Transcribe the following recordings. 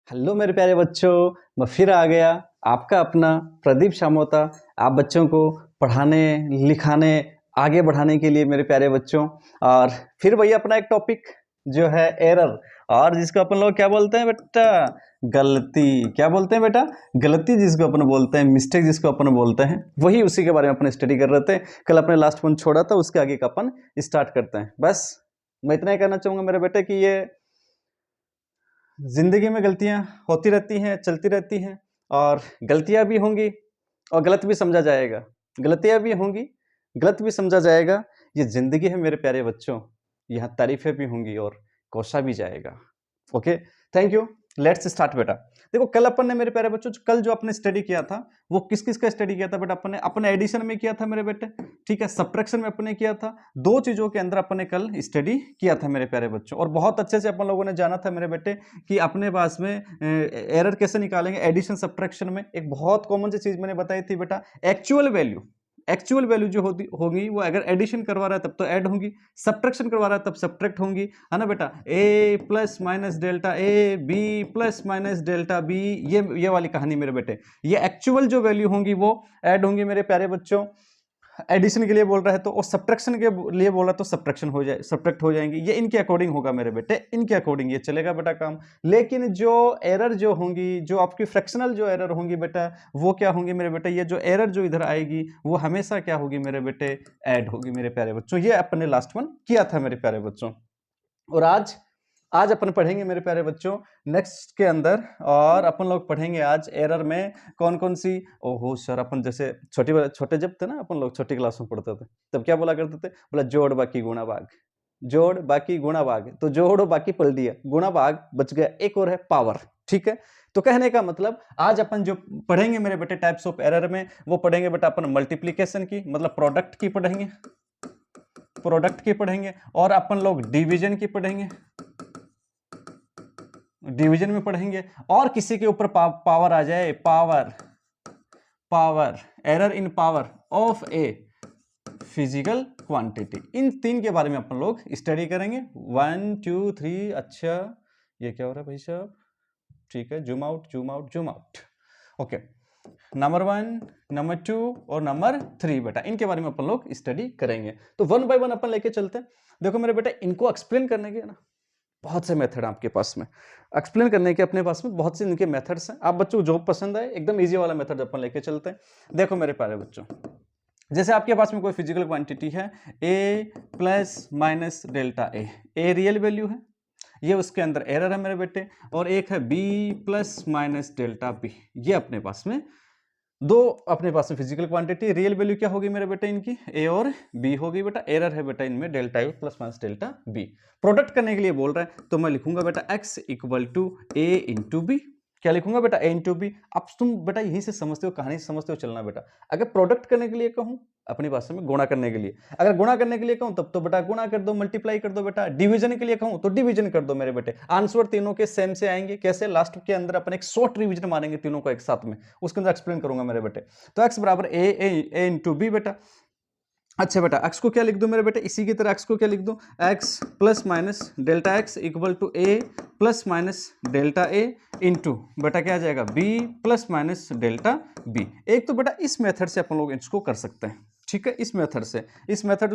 Hello मेरे प्यारे बच्चों, मैं फिर आ गया आपका अपना प्रदीप शामोता। आप बच्चों को पढ़ाने लिखाने आगे बढ़ाने के लिए मेरे प्यारे बच्चों। और फिर वही अपना एक टॉपिक जो है एरर, और जिसको अपन लोग क्या बोलते हैं बेटा, गलती। क्या बोलते हैं बेटा? गलती जिसको अपन बोलते हैं, मिस्टेक जिसको अपन बोलते हैं, वही उसी के बारे में अपन स्टडी कर रहे थे। कल अपने लास्ट वन छोड़ा था, उसके आगे का अपन स्टार्ट करते हैं। बस मैं इतना ही कहना चाहूंगा मेरे बेटे कि ये जिंदगी में गलतियां होती रहती हैं, चलती रहती हैं, और गलतियां भी होंगी और गलत भी समझा जाएगा। गलतियां भी होंगी, गलत भी समझा जाएगा। ये जिंदगी है मेरे प्यारे बच्चों। यहाँ तारीफें भी होंगी और कोसा भी जाएगा। Okay, thank you. Let's start बेटा। देखो, कल अपन ने मेरे प्यारे बच्चों, कल जो आपने स्टडी किया था वो किस किस का स्टडी किया था बेटा? अपन ने अपने एडिशन में किया था मेरे बेटे, ठीक है। सब्ट्रैक्शन में अपन ने किया था। दो चीजों के अंदर अपन ने कल स्टडी किया था मेरे प्यारे बच्चों, और बहुत अच्छे से अपन लोगों ने जाना था मेरे बेटे कि अपने पास में एरर कैसे निकालेंगे। एडिशन सब्ट्रैक्शन में एक बहुत कॉमन सी चीज मैंने बताई थी बेटा, एक्चुअल वैल्यू। एक्चुअल वैल्यू जो होगी वो अगर एडिशन करवा रहा है तब तो ऐड होंगी, सब्ट्रैक्शन करवा रहा है तब सब्ट्रैक्ट होंगी, है ना बेटा। A plus minus delta A, B plus minus delta B, ये वाली कहानी मेरे बेटे। ये एक्चुअल जो वैल्यू होंगी वो ऐड होंगी मेरे प्यारे बच्चों। एडिशन के लिए बोल रहा है तो, और सब्ट्रैक्शन के लिए बोल रहा है तो सब्ट्रैक्शन हो जाए, सब्ट्रैक्ट हो जाएंगे। ये इनके अकॉर्डिंग होगा मेरे बेटे, इनके अकॉर्डिंग ये चलेगा बेटा काम। लेकिन जो एरर जो होंगी, जो आपकी फ्रैक्शनल जो एरर होंगी बेटा, वो क्या होंगी मेरे बेटे? ये जो एरर जो इधर आएगी वो हमेशा क्या होगी मेरे बेटे? ऐड होगी मेरे प्यारे बच्चों। ये अपने लास्ट वन किया था मेरे प्यारे बच्चों। और आज अपन पढ़ेंगे मेरे प्यारे बच्चों नेक्स्ट के अंदर, और अपन लोग पढ़ेंगे आज एरर में कौन कौन सी। ओहो सर, अपन जैसे छोटे जब थे ना, अपन लोग छोटी क्लास में पढ़ते थे, तब क्या बोला करते थे? बोला जोड़ बाकी गुणा भाग, जोड़ बाकी गुणा भाग। तो जोड़ बाकी पलट दिया, गुणा भाग बच गया, एक और है पावर, ठीक है। तो कहने का मतलब आज अपन जो पढ़ेंगे मेरे बेटे टाइप्स ऑफ एरर में, वो पढ़ेंगे बेटा अपन मल्टीप्लीकेशन की, मतलब प्रोडक्ट की पढ़ेंगे, प्रोडक्ट की पढ़ेंगे, और अपन लोग डिवीजन की पढ़ेंगे, डिवीजन में पढ़ेंगे, और किसी के ऊपर पावर आ जाए, power error in power of a physical quantity, इन तीन के बारे में अपन लोग स्टडी करेंगे। 1 2 3। अच्छा, ये क्या हो रहा है भाई साहब? ठीक है, zoom out zoom out zoom out. Okay, number 1, number 2 और नंबर 3 बेटा, इनके बारे में अपन लोग स्टडी करेंगे। तो वन बाय वन अपन लेके चलते हैं। देखो मेरे बेटा, इनको एक्सप्लेन करने के ना बहुत से मेथड आपके पास में, एक्सप्लेन करने के अपने पास में बहुत से इनके मेथड्स हैं। आप बच्चों को जो पसंद आए एकदम इजी वाला मेथड अपन लेके चलते हैं। देखो मेरे प्यारे बच्चों, जैसे आपके पास में कोई फिजिकल क्वांटिटी है A plus minus delta A real value है, ये उसके अंदर एरर है मेरे बेटे। और एक है B plus minus delta B, ये अपने पास में दो अपने पास में फिजिकल क्वांटिटी। रियल वैल्यू क्या होगी मेरे बेटे? इनकी ए और बी होगी बेटा। एरर है बेटा इनमें delta A plus minus delta B. Product करने के लिए बोल रहा है तो मैं लिखूंगा बेटा x equal to A into B. क्या लिखूंगा बेटा? A into B. अब तुम बेटा यहीं से समझते हो, कहानी से समझते हो चलना बेटा। अगर प्रोडक्ट करने के लिए कहूं, अपनी भाषा में गुणा करने के लिए, अगर गुणा करने के लिए कहूं तब तो बेटा गुणा कर दो, मल्टीप्लाई कर दो बेटा। डिवीजन के लिए कहूं तो डिवीजन कर दो मेरे बेटे। आंसर तीनों के सेम से आएंगे। कैसे? लास्ट के अंदर अपन एक शॉर्ट रिवीजन मारेंगे तीनों को एक साथ में, उसके अंदर एक्सप्लेन करूंगा मेरे बेटे। तो x बराबर ए इंटू बी बेटा। अच्छा बेटा, x को क्या लिख दूं मेरे बेटे? इसी की तरह x को क्या लिख दूं? x plus minus delta x equal to a plus minus delta a into बेटा क्या आ जाएगा? b plus minus delta b। एक तो बेटा इस मेथड से अपन लोग इसको कर सकते हैं, ठीक है। इस मेथड से, इस मेथड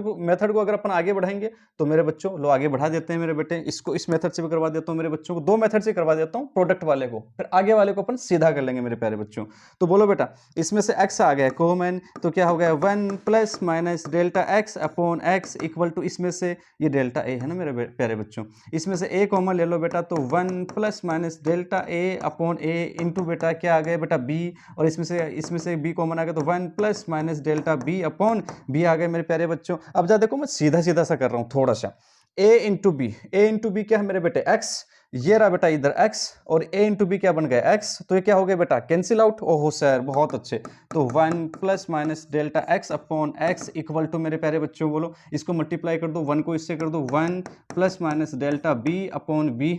को अगर अपन आगे बढ़ाएंगे तो मेरे बच्चों लो आगे बढ़ा देते हैं मेरे बेटे। इसको इस मेथड से भी करवा देता हूं मेरे बच्चों को, दो मेथड से करवा देता हूं, प्रोडक्ट वाले को, फिर आगे वाले को अपन सीधा कर लेंगे मेरे प्यारे बच्चों। तो बोलो बेटा, इसमें से x आ गया कॉमन, तो क्या हो गया? 1 plus minus delta x upon x equal to, इसमें से ये डेल्टा a है ना मेरे प्यारे बच्चों, इसमें से a कॉमन ले लो बेटा, तो 1 plus minus delta a upon a into बेटा क्या आ गया बेटा? b। और इसमें से b कॉमन आ गया तो 1 plus minus delta b upon b आ गए मेरे प्यारे बच्चों। अब जा देखो, मैं सीधा सीधा सा कर रहा हूं थोड़ा सा। a इंटू बी क्या है मेरे बेटे? x। ये रहा बेटा इधर x, और a इंटू बी क्या बन गया? x। तो ये क्या हो गया बेटा? Cancel out. ओहो सर, बहुत अच्छे। तो 1 plus minus delta x upon x equal to मेरे प्यारे बच्चों बोलो, इसको मल्टीप्लाई कर दो, 1 को इससे कर दो, 1 plus minus delta b upon b।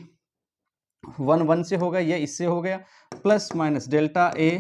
1 1 से होगा, ये इससे हो गया, plus minus delta a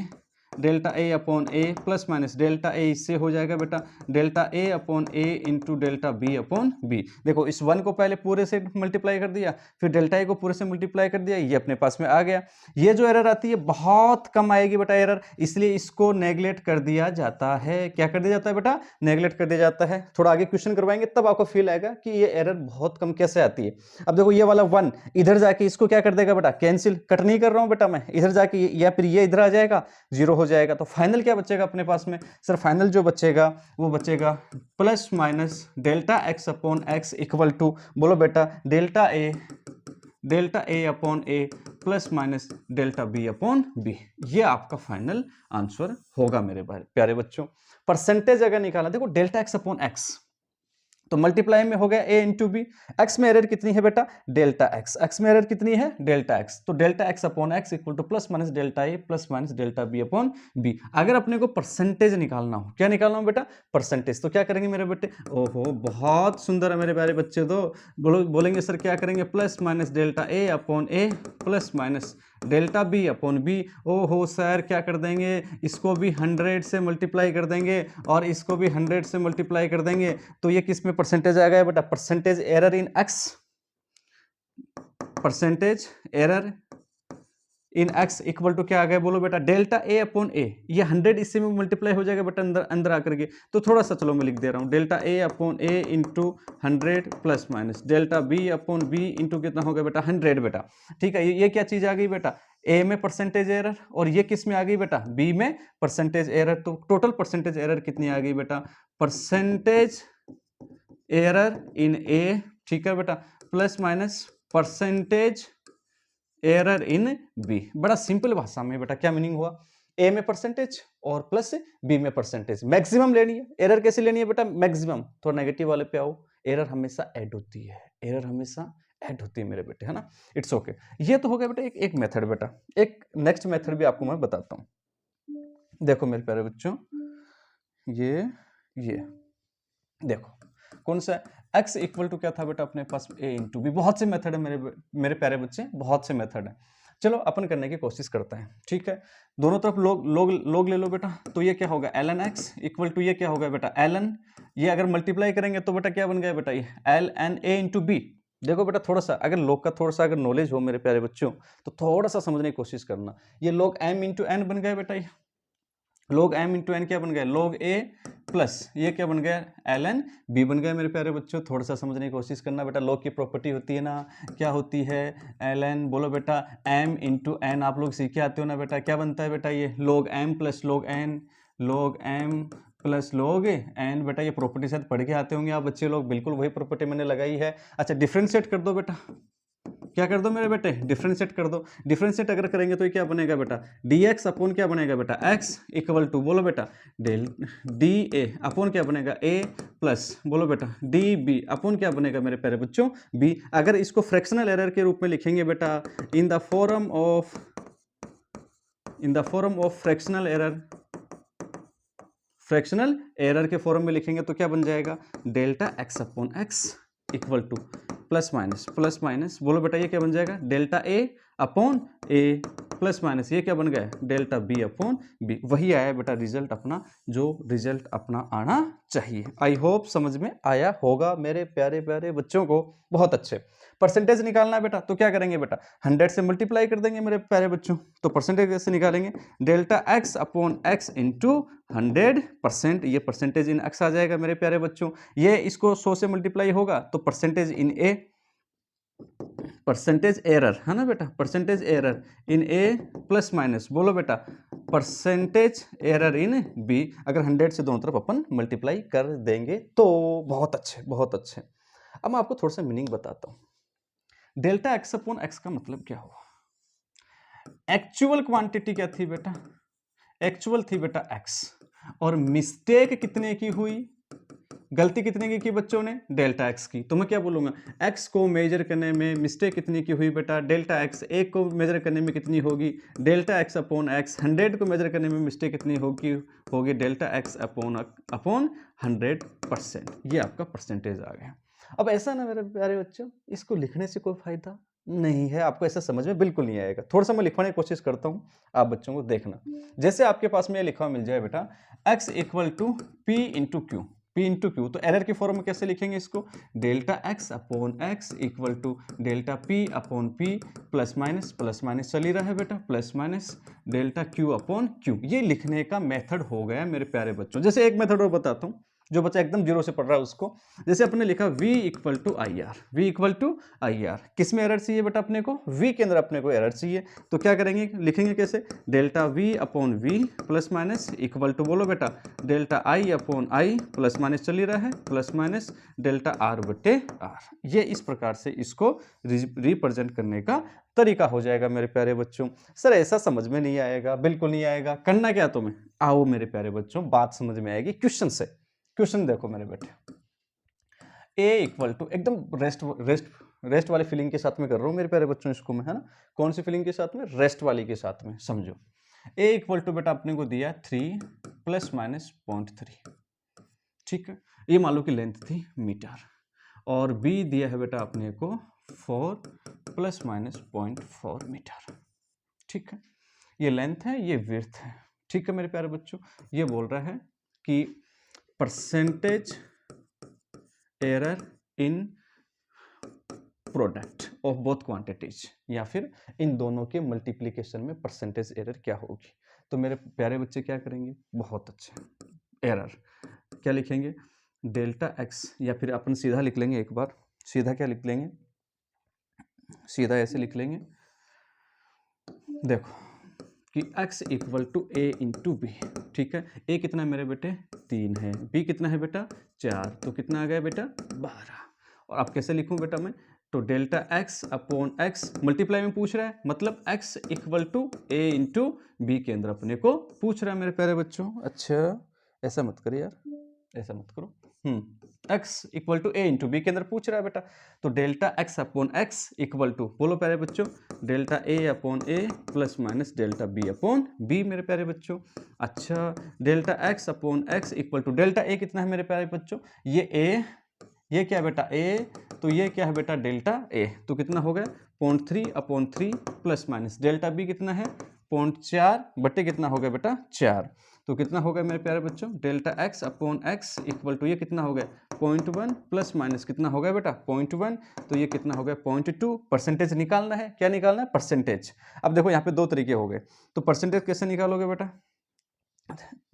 delta A upon A plus minus delta A, इससे हो जाएगा बेटा delta A upon A into delta B upon B. देखो इस 1 को पहले पूरे से मल्टीप्लाई कर दिया, फिर डेल्टा ए को पूरे से मल्टीप्लाई कर दिया, ये अपने पास में आ गया। ये जो एरर आती है बहुत कम आएगी बेटा एरर, इसलिए इसको नेगलेक्ट कर दिया जाता है। क्या कर दिया जाता है बेटा? नेगलेक्ट कर दिया जाता है। थोड़ा आगे क्वेश्चन करवाएंगे तब आपको फील आएगा कि ये एरर बहुत कम कैसे आती है। अब देखो ये वाला 1 इधर जाके इसको क्या कर देगा बेटा? कैंसिल। कट नहीं कर रहा हूं बेटा मैं, इधर जाके या फिर ये इधर आ जाएगा, 0 हो जाएगा। तो फाइनल क्या बचेगा अपने पास में? सर फाइनल जो बचेगा वो बचेगा plus minus delta X upon X equal to, बोलो बेटा, delta A upon A plus minus delta B upon B. ये आपका फाइनल आंसर होगा मेरे प्यारे बच्चों। परसेंटेज अगर निकाला, देखो डेल्टा एक्स अपॉन एक्स तो मल्टीप्लाई में हो गया a इंटू बी। एक्स में एरर कितनी है बेटा? Delta X. एक्स में एरर कितनी है? Delta X. तो delta X upon X equal to plus minus delta A plus minus delta B upon B. अगर अपने को परसेंटेज निकालना हो, क्या निकालना हो बेटा? परसेंटेज। तो क्या करेंगे मेरे बेटे? ओहो बहुत सुंदर है मेरे प्यारे बच्चे। तो बोलेंगे सर क्या करेंगे? Plus minus delta A upon A plus minus delta B upon B. ओहो सर क्या कर देंगे? इसको भी 100 से मल्टीप्लाई कर देंगे और इसको भी 100 से मल्टीप्लाई कर देंगे। तो ये किस में परसेंटेज आ गया बेटा? Percentage error in X, percentage error in X equal to क्या आ गया? बोलो बेटा, डेल्टा ए अपॉन ए। ये 100 इससे में मल्टीप्लाई हो जाएगा बेटा अंदर आकर के। तो थोड़ा सा चलो मैं लिख दे रहा हूँ, delta A upon A into 100 plus minus delta B upon B into कितना हो गया बेटा? 100 बेटा। ठीक है, ये क्या चीज आ गई बेटा? ए में परसेंटेज एरर, और ये किस में आ गई बेटा? बी में परसेंटेज एरर। तो टोटल परसेंटेज एरर कितनी आ गई बेटा? परसेंटेज एरर इन ए, ठीक है बेटा, plus minus percentage error in B. बड़ा सिंपल भाषा में बेटा क्या मीनिंग हुआ? ए में परसेंटेज और प्लस बी में परसेंटेज। मैक्सिमम लेनी है। एरर कैसे लेनी है बेटा? मैक्सिमम। थोड़ा नेगेटिव वाले पे आओ। एरर हमेशा ऐड होती है, एरर हमेशा ऐड होती है मेरे बेटे, है ना। It's okay. ये तो हो गया बेटा एक मेथड बेटा। एक नेक्स्ट मेथड भी आपको मैं बताता हूं। देखो मेरे प्यारे बच्चों, ये देखो कौन सा x इक्वल टू क्या था बेटा अपने पास? a into B. बहुत से मेथड है मेरे प्यारे बच्चे, बहुत से मेथड है। चलो अपन करने की कोशिश करते हैं, ठीक है। दोनों तरफ लोग ले लो बेटा। तो ये क्या होगा? ln x इक्वल टू ये क्या होगा बेटा? ln, ये अगर मल्टीप्लाई करेंगे तो बेटा क्या बन गया बेटा? ये ln a इंटू बी। देखो बेटा थोड़ा सा अगर लोग का थोड़ा सा अगर नॉलेज हो मेरे प्यारे बच्चों तो थोड़ा सा समझने की कोशिश करना। ये लोग m इंटू एन बन गए बेटा। ये log m इंटू एन क्या बन गया? log a प्लस ये क्या बन गया? ln b बन गया मेरे प्यारे बच्चों। थोड़ा सा समझने की कोशिश करना बेटा। log की प्रॉपर्टी होती है ना, क्या होती है? ln, बोलो बेटा, m इंटू एन। आप लोग सीखे आते हो ना बेटा, क्या बनता है बेटा? ये log m plus log n, log m plus log n। बेटा ये प्रॉपर्टी शायद पढ़ के आते होंगे आप बच्चे लोग। बिल्कुल वही प्रॉपर्टी मैंने लगाई है। अच्छा डिफ्रेंशिएट कर दो बेटा। क्या कर दो मेरे बेटे? डिफरेंशिएट कर दो। डिफरेंशिएट अगर करेंगे तो ये क्या बनेगा बेटा? dx अपॉन क्या बनेगा बेटा? x इक्वल टू, बोलो बेटा, डेल da अपॉन क्या बनेगा? a प्लस, बोलो बेटा, db अपॉन क्या बनेगा मेरे प्यारे बच्चों? b। अगर इसको फ्रैक्शनल एरर के रूप में लिखेंगे बेटा, in the form of fractional error के फॉर्म में लिखेंगे तो क्या बन जाएगा? Delta x upon x equal to plus minus, बोलो बेटा ये क्या बन जाएगा? Delta a upon a plus minus ये क्या बन गया? Delta b upon b। वही आया बेटा रिजल्ट अपना, जो रिजल्ट अपना आना चाहिए। आई होप समझ में आया होगा मेरे प्यारे प्यारे बच्चों को। बहुत अच्छे। परसेंटेज निकालना है बेटा तो क्या करेंगे बेटा? 100 से मल्टीप्लाई कर देंगे मेरे प्यारे बच्चों। तो परसेंटेज कैसे निकालेंगे? Delta x upon x into 100%। ये परसेंटेज इन x आ जाएगा मेरे प्यारे बच्चों। ये इसको 100 से मल्टीप्लाई होगा तो percentage in a, percentage error है ना बेटा, percentage error in A plus minus, बोलो बेटा, परसेंटेज एरर इन बी। अगर 100 से दोनों तरफ अपन मल्टीप्लाई कर देंगे तो बहुत अच्छे, बहुत अच्छे। अब मैं आपको थोड़ा सा मीनिंग बताता हूं। डेल्टा एक्स अपॉन एक्स का मतलब क्या हुआ? एक्चुअल क्वांटिटी क्या थी बेटा? एक्चुअल थी बेटा एक्स, और मिस्टेक कितने की हुई? गलती कितने की बच्चों ने? डेल्टा एक्स की। तो मैं क्या बोलूंगा? एक्स को मेजर करने में मिस्टेक कितनी की हुई बेटा? Delta x. एक को मेजर करने में कितनी होगी? Delta X upon x. 100 को मेजर करने में मिस्टेक कितनी होगी? Delta X upon 100%। ये आपका परसेंटेज आ गया। अब ऐसा ना मेरे प्यारे बच्चों, इसको लिखने से कोई फायदा नहीं है, आपको ऐसा समझ में बिल्कुल नहीं आएगा। थोड़ा सा मैं लिखवाने की कोशिश करता हूँ, आप बच्चों को देखना। जैसे आपके पास में ये लिखा हुआ मिल जाए बेटा x equal to P into Q, P into Q, तो एरर की फॉर्म में कैसे लिखेंगे इसको, delta x upon X equal to delta p upon p plus minus चल ही रहा है बेटा, plus minus delta q upon q। ये लिखने का मेथड हो गया मेरे प्यारे बच्चों। जैसे एक मेथड और बताता हूँ, जो बच्चा एकदम जीरो से पढ़ रहा है उसको। जैसे अपने लिखा v equal to I R, V equal to I R, किस में एरर चाहिए बेटा अपने को, v के अंदर अपने को एरर चाहिए। तो क्या करेंगे, लिखेंगे कैसे, delta v upon v plus minus equal to, बोलो बेटा, delta i upon i plus minus चल ही रहा है, प्लस माइनस डेल्टा r बटे r। ये इस प्रकार से इसको रिप्रेजेंट करने का तरीका हो जाएगा मेरे प्यारे बच्चों। सर ऐसा समझ में नहीं आएगा, बिल्कुल नहीं आएगा, करना क्या तुम्हें, आओ मेरे प्यारे बच्चों, बात समझ में आएगी क्वेश्चन से। क्वेश्चन देखो मेरे बेटे, a इक्वल टू, एकदम रेस्ट वाली फीलिंग के साथ में कर रहा हूँ मेरे प्यारे बच्चों इसको मैं, है ना, कौन सी फीलिंग के साथ में, रेस्ट वाली के साथ में, समझो। a इक्वल टू बेटा अपने को दिया 3 प्लस माइनस 0.3, ठीक है, ये मान लो कि लेंथ थी मीटर, और b दिया है बेटा अपने को 4 प्लस माइनस 0.4 मीटर, ठीक है, ये लेंथ है, ये विड्थ है, ठीक है मेरे प्यारे बच्चों। ये बोल रहा है कि percentage error in product of both quantities, या फिर इन दोनों के मल्टीप्लिकेशन में परसेंटेज एरर क्या होगी। तो मेरे प्यारे बच्चे क्या करेंगे, बहुत अच्छे, एरर क्या लिखेंगे, डेल्टा एक्स, या फिर अपन सीधा लिख लेंगे एक बार, सीधा क्या लिख लेंगे, सीधा ऐसे लिख लेंगे, देखो कि x equal to A into B, ठीक है, a कितना है मेरे बेटे 3 है, b कितना है बेटा 4, तो कितना आ गया बेटा 12। और अब कैसे लिखूं बेटा मैं, तो delta x upon x, multiply में पूछ रहा है, मतलब x equal to a into B के अंदर अपने को पूछ रहा है मेरे प्यारे बच्चों। अच्छा ऐसा मत करो यार, ऐसा मत करो, x equal to A into B के अंदर पूछ रहा है बेटा, तो delta x upon x equal to, बोलो प्यारे बच्चों, delta a upon a plus minus delta b upon b मेरे प्यारे बच्चों। अच्छा delta x upon x equal to, delta a कितना है मेरे प्यारे बच्चों, ये a, ये क्या है बेटा a, तो ये क्या है बेटा डेल्टा a, तो कितना हो गया 0.3 upon 3 plus minus delta b कितना है 0.4 बटे कितना हो गया बेटा 4, तो कितना हो गया मेरे प्यारे बच्चों, delta x upon x equal to, ये कितना हो गया 0.1 प्लस माइनस कितना हो गया बेटा 0.1, तो ये कितना हो गया 0.2। परसेंटेज निकालना है, क्या निकालना है, परसेंटेज। अब देखो यहाँ पे दो तरीके हो गए, तो परसेंटेज कैसे निकालोगे बेटा,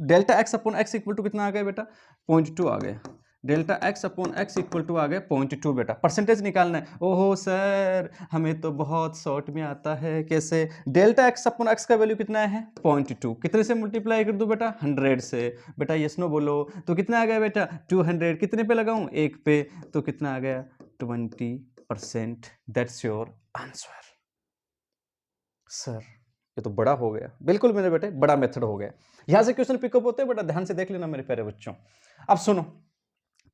delta x upon x equal to कितना आ गया बेटा 0.2 आ गया, delta x upon x equal to आ गया 0.2 बेटा, परसेंटेज निकालना है। ओहो सर हमें तो बहुत शॉर्ट में आता है, कैसे, डेल्टा x अपॉन x का वैल्यू कितना है 0.2, कितने से मल्टीप्लाई कर दूं बेटा 100 से, बेटा यस नो बोलो, तो कितना आ गया बेटा 200, कितने पे लगाऊं 1 पे, तो कितना आ गया 20%, दैट्स योर आंसर। सर ये तो बड़ा हो गया, बिल्कुल मेरे बेटे बड़ा मेथड हो गया, यहां से क्वेश्चन पिकअप होते हैं बेटा, ध्यान से देख लेना मेरे प्यारे बच्चों। अब सुनो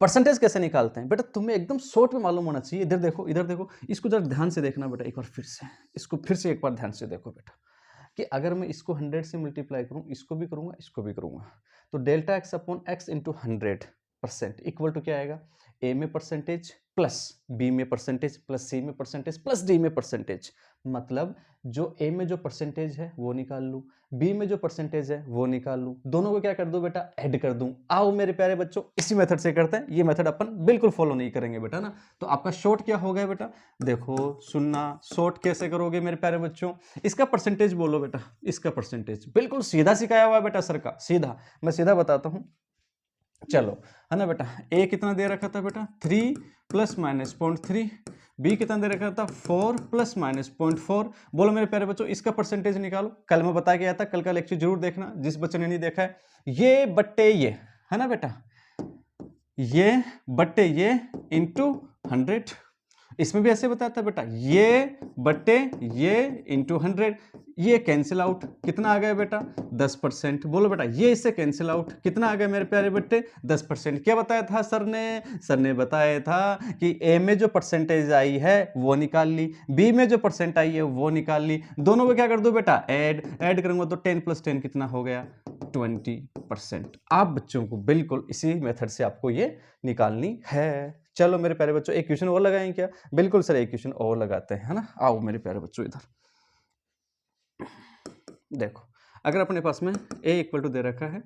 परसेंटेज कैसे निकालते हैं बेटा, तुम्हें एकदम शॉर्ट में मालूम होना चाहिए। इधर देखो, इधर देखो, इसको जरा ध्यान से देखना बेटा, एक बार फिर से, इसको फिर से एक बार ध्यान से देखो बेटा, कि अगर मैं इसको 100 से मल्टीप्लाई करूं, इसको भी करूंगा, इसको भी करूंगा, तो delta X upon X into 100% equal to क्या आएगा, ए में परसेंटेज प्लस बी में परसेंटेज प्लस सी में परसेंटेज प्लस डी में परसेंटेज, मतलब जो ए में जो परसेंटेज है वो निकाल लूं, बी में जो परसेंटेज है वो निकाल लूं, दोनों को क्या कर दूं बेटा ऐड कर दूं। आओ मेरे प्यारे बच्चों इसी मेथड से करते हैं, ये मेथड अपन बिल्कुल फॉलो नहीं करेंगे बेटा ना। तो आपका शॉर्ट क्या हो गया बेटा, देखो सुनना, शॉर्ट कैसे करोगे मेरे प्यारे बच्चों, इसका परसेंटेज बोलो बेटा, इसका परसेंटेज बिल्कुल सीधा सिखाया हुआ है बेटा सर का, सीधा, मैं सीधा बताता हूं, चलो है ना बेटा। ए कितना दे रखा था बेटा 3 प्लस माइनस 0.3, बी कितना दे रखा था 4 प्लस माइनस 0.4। बोलो मेरे प्यारे बच्चों इसका परसेंटेज निकालो, कल मैं बता के आया था, कल का लेक्चर जरूर देखना जिस बच्चे ने नहीं देखा है। ये बट्टे ये है ना बेटा, ये बट्टे ये इंटू 100, इसमें भी ऐसे बताया था बेटा, ये बट्टे ये इंटू 100, ये कैंसिल आउट, कितना आ गया बेटा 10%। बोलो बेटा ये इससे कैंसिल आउट, कितना आ गया मेरे प्यारे बेटे 10%। क्या बताया था सर ने, सर ने बताया था कि ए में जो परसेंटेज आई है वो निकाल ली, बी में जो परसेंट आई है वो निकाल ली, दोनों को क्या कर दो बेटा ऐड करूंगा, तो 10 + 10 कितना हो गया 20%। आप बच्चों को बिल्कुल इसी मेथड से आपको ये निकालनी है। चलो मेरे प्यारे बच्चों एक क्वेश्चन और लगाएं क्या? बिल्कुल सर एक क्वेश्चन और लगाते हैं, है ना। आओ मेरे प्यारे बच्चों इधर देखो, अगर अपने पास में a इक्वल टू दे रखा है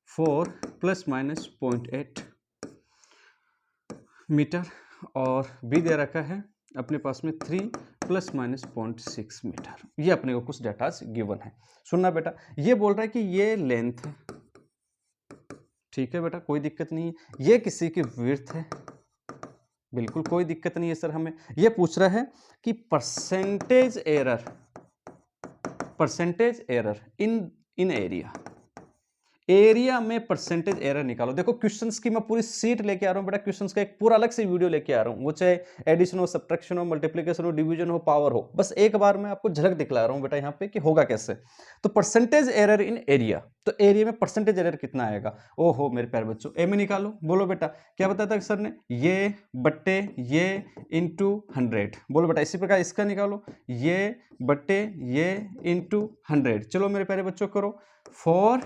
4 ± 0.8 मीटर और b दे रखा है अपने पास में 3 ± 0.6 मीटर, ये अपने को कुछ डाटा गिवन है। सुनना बेटा, ये बोल रहा है कि ये लेंथ है, ठीक है बेटा, कोई दिक्कत नहीं है। ये किसी की विड्थ है, बिल्कुल कोई दिक्कत नहीं है सर। हमें ये पूछ रहा है कि परसेंटेज एरर इन एरिया में परसेंटेज एरर निकालो। देखो क्वेश्चंस की मैं पूरी सीट लेके आ रहा हूं बेटा, क्वेश्चंस का एक पूरा अलग से वीडियो लेके आ रहा हूं, वो चाहे एडिशन हो, सब्ट्रैक्शन हो, मल्टीप्लिकेशन हो, डिवीजन हो, पावर हो, बस एक बार मैं आपको झलक दिखला रहा हूं बेटा यहाँ पे कि होगा कैसे। तो परसेंटेज एरर इन एरिया, तो एरिया में परसेंटेज एरर कितना आएगा? ओहो मेरे प्यारे बच्चों, ए में निकालो। बोलो बेटा क्या बताया था सर ने? ये बट्टे ये इंटू 100। बोलो बेटा इसी प्रकार इसका निकालो, ये बट्टे ये इंटू 100। चलो मेरे प्यारे बच्चों करो 4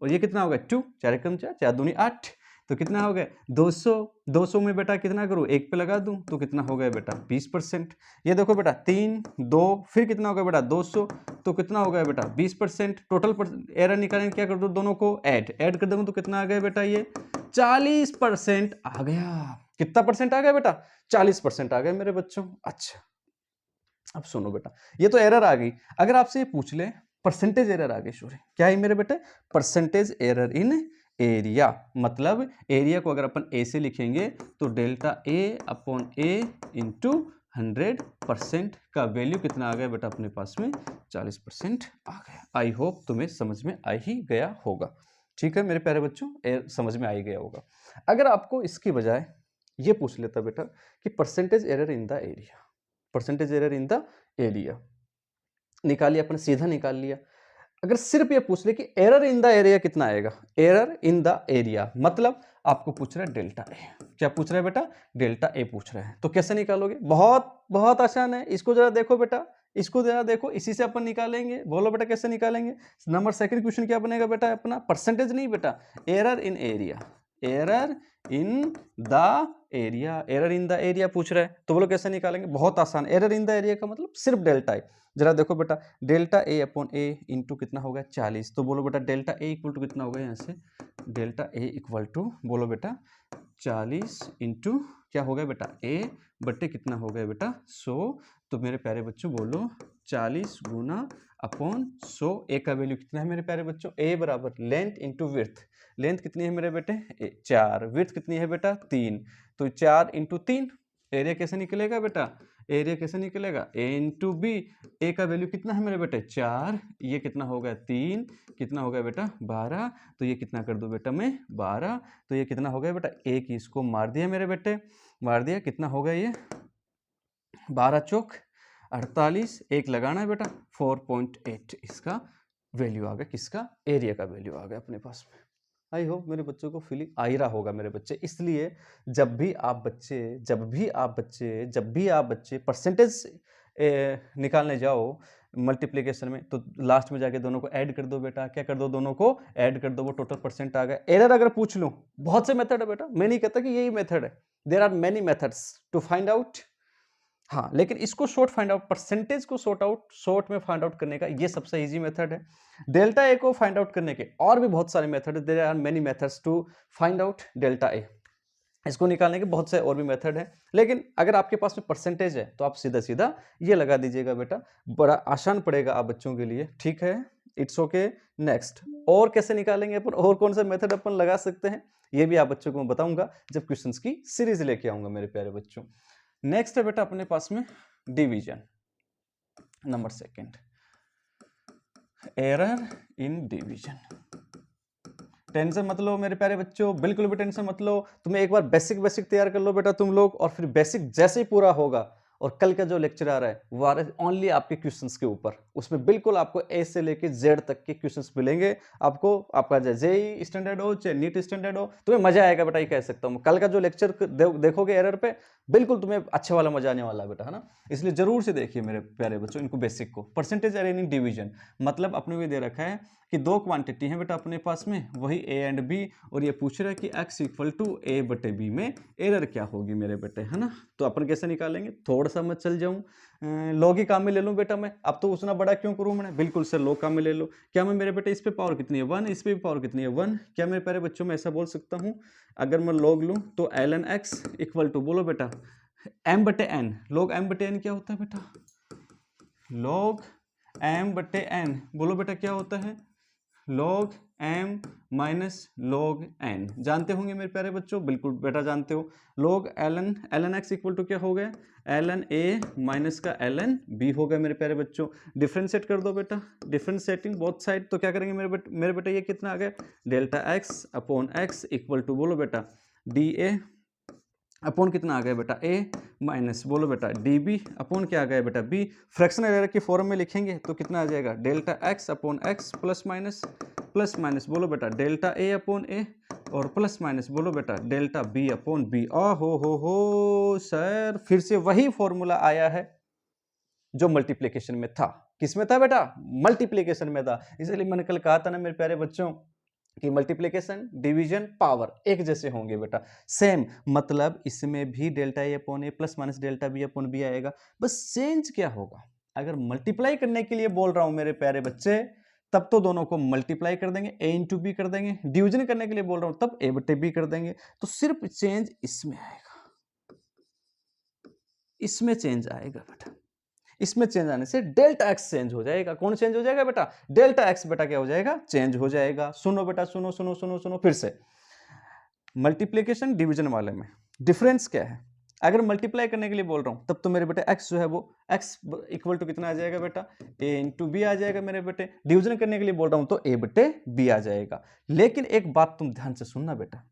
और ये कितना हो गया 2, 4 कम 4, 4 दूनी 8, तो कितना हो गया 200। 200 में बेटा कितना करूँ, एक पे लगा दूं तो कितना हो गया बेटा 20%। ये देखो बेटा 3 2 फिर कितना हो गया बेटा 200, तो कितना हो गया बेटा 20%। टोटल एरर निकालने क्या कर दो, दोनों को ऐड कर दूंगा तो कितना आ गया बेटा ये 40% आ गया। कितना परसेंट आ गया बेटा? 40% आ गया मेरे बच्चों। अच्छा अब सुनो बेटा, ये तो एरर आ गई। अगर आपसे ये पूछ ले परसेंटेज एरर आ गई, सॉरी क्या है मेरे बेटे? परसेंटेज एरर इन एरिया, मतलब एरिया को अगर अपन ए से लिखेंगे तो delta A upon A into 100% का वैल्यू कितना आ गया बेटा अपने पास में 40% आ गया। आई होप तुम्हें समझ में आ ही गया होगा, ठीक है मेरे प्यारे बच्चों, समझ में आ ही गया होगा। अगर आपको इसकी बजाय ये पूछ लेता बेटा कि percentage error in the area, percentage error in the area निकालिए, अपने सीधा निकाल लिया। अगर सिर्फ ये पूछ ले कि एरर इन द एरिया कितना आएगा, एरर इन द एरिया मतलब आपको पूछ रहा है डेल्टा ए। क्या पूछ रहा है बेटा? डेल्टा ए पूछ रहा है। तो कैसे निकालोगे? बहुत बहुत आसान है, इसको जरा देखो बेटा, इसको जरा देखो, इसी से अपन निकालेंगे। बोलो बेटा कैसे निकालेंगे? नंबर सेकंड क्वेश्चन क्या बनेगा बेटा अपना? परसेंटेज नहीं बेटा, error in area, error in the area, error in the area पूछ रहा है, तो बोलो कैसे निकालेंगे? बहुत आसान। एरर इन द एरिया का मतलब सिर्फ डेल्टा ए। जरा देखो बेटा, delta A upon A into कितना होगा 40, तो बोलो बेटा डेल्टा ए इक्वल टू कितना होगा? यहाँ से डेल्टा ए इक्वल टू बोलो बेटा 40 इंटू क्या हो गया बेटा ए बट्टे कितना हो गया बेटा 100। तो मेरे प्यारे बच्चों बोलो 40 गुना अपॉन 100। ए का वैल्यू कितना है मेरे प्यारे बच्चों? ए बराबर लेंथ इंटू विड्थ। लेंथ कितनी है मेरे बेटे? 4। विड्थ कितनी है बेटा? 3। तो 4 इंटू 3, एरिया कैसे निकलेगा बेटा? एरिया कैसे निकलेगा? ए इंटू बी। ए का वैल्यू कितना है मेरे बेटे? 4। ये कितना हो गया 3, कितना हो गया बेटा 12। तो ये कितना कर दो बेटा मैं 12, तो ये कितना हो गया बेटा? एक इसको मार दिया मेरे बेटे, मार दिया, कितना हो गया ये 12 चौक 48, एक लगाना है बेटा 4.8 इसका वैल्यू आ गया। किसका? एरिया का वैल्यू आ गया अपने पास में। आई होप मेरे बच्चों को फीलिंग आ ही रहा होगा मेरे बच्चे। इसलिए जब भी आप बच्चे परसेंटेज निकालने जाओ मल्टीप्लिकेशन में, तो लास्ट में जाके दोनों को ऐड कर दो बेटा। क्या कर दो? दोनों को ऐड कर दो, वो टोटल परसेंट आ गया। एरर अगर पूछ लूं, बहुत से मेथड है बेटा, मैं नहीं कहता कि यही मेथड है, there are many methods to find out. हाँ, लेकिन इसको शॉर्ट फाइंड आउट, परसेंटेज को शॉर्ट में फाइंड आउट करने का ये सबसे इजी मेथड है। डेल्टा ए को फाइंड आउट करने के और भी बहुत सारे मेथड है, there are many methods to find out delta A. इसको निकालने के बहुत से और भी मेथड है, लेकिन अगर आपके पास में परसेंटेज है तो आप सीधा सीधा ये लगा दीजिएगा बेटा, बड़ा आसान पड़ेगा आप बच्चों के लिए, ठीक है। It's okay. नेक्स्ट और कैसे निकालेंगे अपन, और कौन सा मेथड अपन लगा सकते हैं, ये भी आप बच्चों को मैं बताऊंगा जब क्वेश्चंस की सीरीज लेके आऊंगा मेरे प्यारे बच्चों। नेक्स्ट है बेटा अपने पास में division, number second, error in division. Tension मत लो मेरे प्यारे बच्चों, बिल्कुल भी टेंशन मत लो। तुम्हें एक बार बेसिक तैयार कर लो बेटा तुम लोग, और फिर बेसिक जैसे ही पूरा होगा और कल का जो लेक्चर आ रहा है वो आ रहा है ओनली आपके क्वेश्चंस के ऊपर। उसमें बिल्कुल आपको ए से लेके जेड तक के क्वेश्चंस मिलेंगे आपको। आपका जेईई स्टैंडर्ड हो चाहे नीट स्टैंडर्ड हो, तुम्हें मजा आएगा बेटा, ये कह सकता हूँ। कल का जो लेक्चर देखोगे एरर पे, बिल्कुल तुम्हें अच्छा वाला मजा आने वाला है बेटा, है ना। इसलिए जरूर से देखिए मेरे प्यारे बच्चों इनको, बेसिक को। परसेंटेज एरर इन डिवीजन मतलब अपने को दे रखा है कि दो क्वांटिटी है बेटा अपने पास में, वही ए एंड बी, और ये पूछ रहा है कि x इक्वल टू ए बटे बी में एरर क्या होगी मेरे बेटे, है ना। तो अपन कैसे निकालेंगे, थोड़ा सा मैं चल जाऊं, लॉग ही काम में ले लूं बेटा मैं। अब तो उतना बड़ा क्यों करूं मैं, बिल्कुल सर लॉग काम में ले लो। क्या मैं मेरे बेटे इस पे पावर कितनी है 1, इस पे भी पावर कितनी है 1। क्या मेरे प्यारे बच्चों में ऐसा बोल सकता हूं, अगर मैं लॉग लूं तो ln x इक्वल टू, बोलो बेटा, m बटे n। लॉग m बटे n क्या होता है बेटा, लॉग m बटे n, बोलो बेटा क्या होता है, log m minus log n। जानते होंगे मेरे प्यारे बच्चों, बिल्कुल बेटा जानते हो। log ln x equal to क्या हो गया, ln a माइनस का ln b हो गया मेरे प्यारे बच्चों। डिफरेंशिएट कर दो बेटा, डिफरेंशिएटिंग बोथ साइड, तो क्या करेंगे मेरे बेटे ये कितना आ गया, delta x upon x equal to, बोलो बेटा, dA अपॉन कितना आ गया बेटा a माइनस, बोलो बेटा, db अपॉन क्या आ गया बेटा b। फ्रैक्शनल एरर की फॉर्म में लिखेंगे तो कितना आ जाएगा, delta x upon x plus minus, बोलो बेटा, डेल्टा a अपॉन a और प्लस माइनस, बोलो बेटा, डेल्टा b अपॉन b। हो सर, फिर से वही फॉर्मूला आया है जो मल्टीप्लिकेशन में था। किस में था बेटा, मल्टीप्लिकेशन में था। इसलिए मैंने कल कहा था ना मेरे प्यारे बच्चों कि मल्टीप्लिकेशन डिवीजन पावर एक जैसे होंगे बेटा, सेम। मतलब इसमें भी delta A upon A plus minus delta B upon B आएगा। बस चेंज क्या होगा, अगर मल्टीप्लाई करने के लिए बोल रहा हूं मेरे प्यारे बच्चे, तब तो दोनों को मल्टीप्लाई कर देंगे, ए इंटू बी कर देंगे। डिवीजन करने के लिए बोल रहा हूं तब ए बटे बी कर देंगे। तो सिर्फ चेंज इसमें आएगा, इसमें चेंज आएगा बेटा। इसमें चेंज आने से डेल्टा एक्स चेंज हो जाएगा। कौन चेंज हो जाएगा बेटा, डेल्टा एक्स बेटा क्या हो जाएगा, चेंज हो जाएगा। सुनो बेटा, सुनो सुनो सुनो सुनो फिर से। मल्टीप्लिकेशन डिवीजन वाले में डिफरेंस क्या है, अगर मल्टीप्लाई करने के लिए बोल रहा हूं तब तो मेरे बेटे x जो है वो x इक्वल टू कितना आ जाएगा बेटा, a इंटू बी आ जाएगा मेरे बेटे। डिवीजन करने के लिए बोल रहा हूं तो a बटे b आ जाएगा। लेकिन एक बात तुम ध्यान से सुनना बेटा,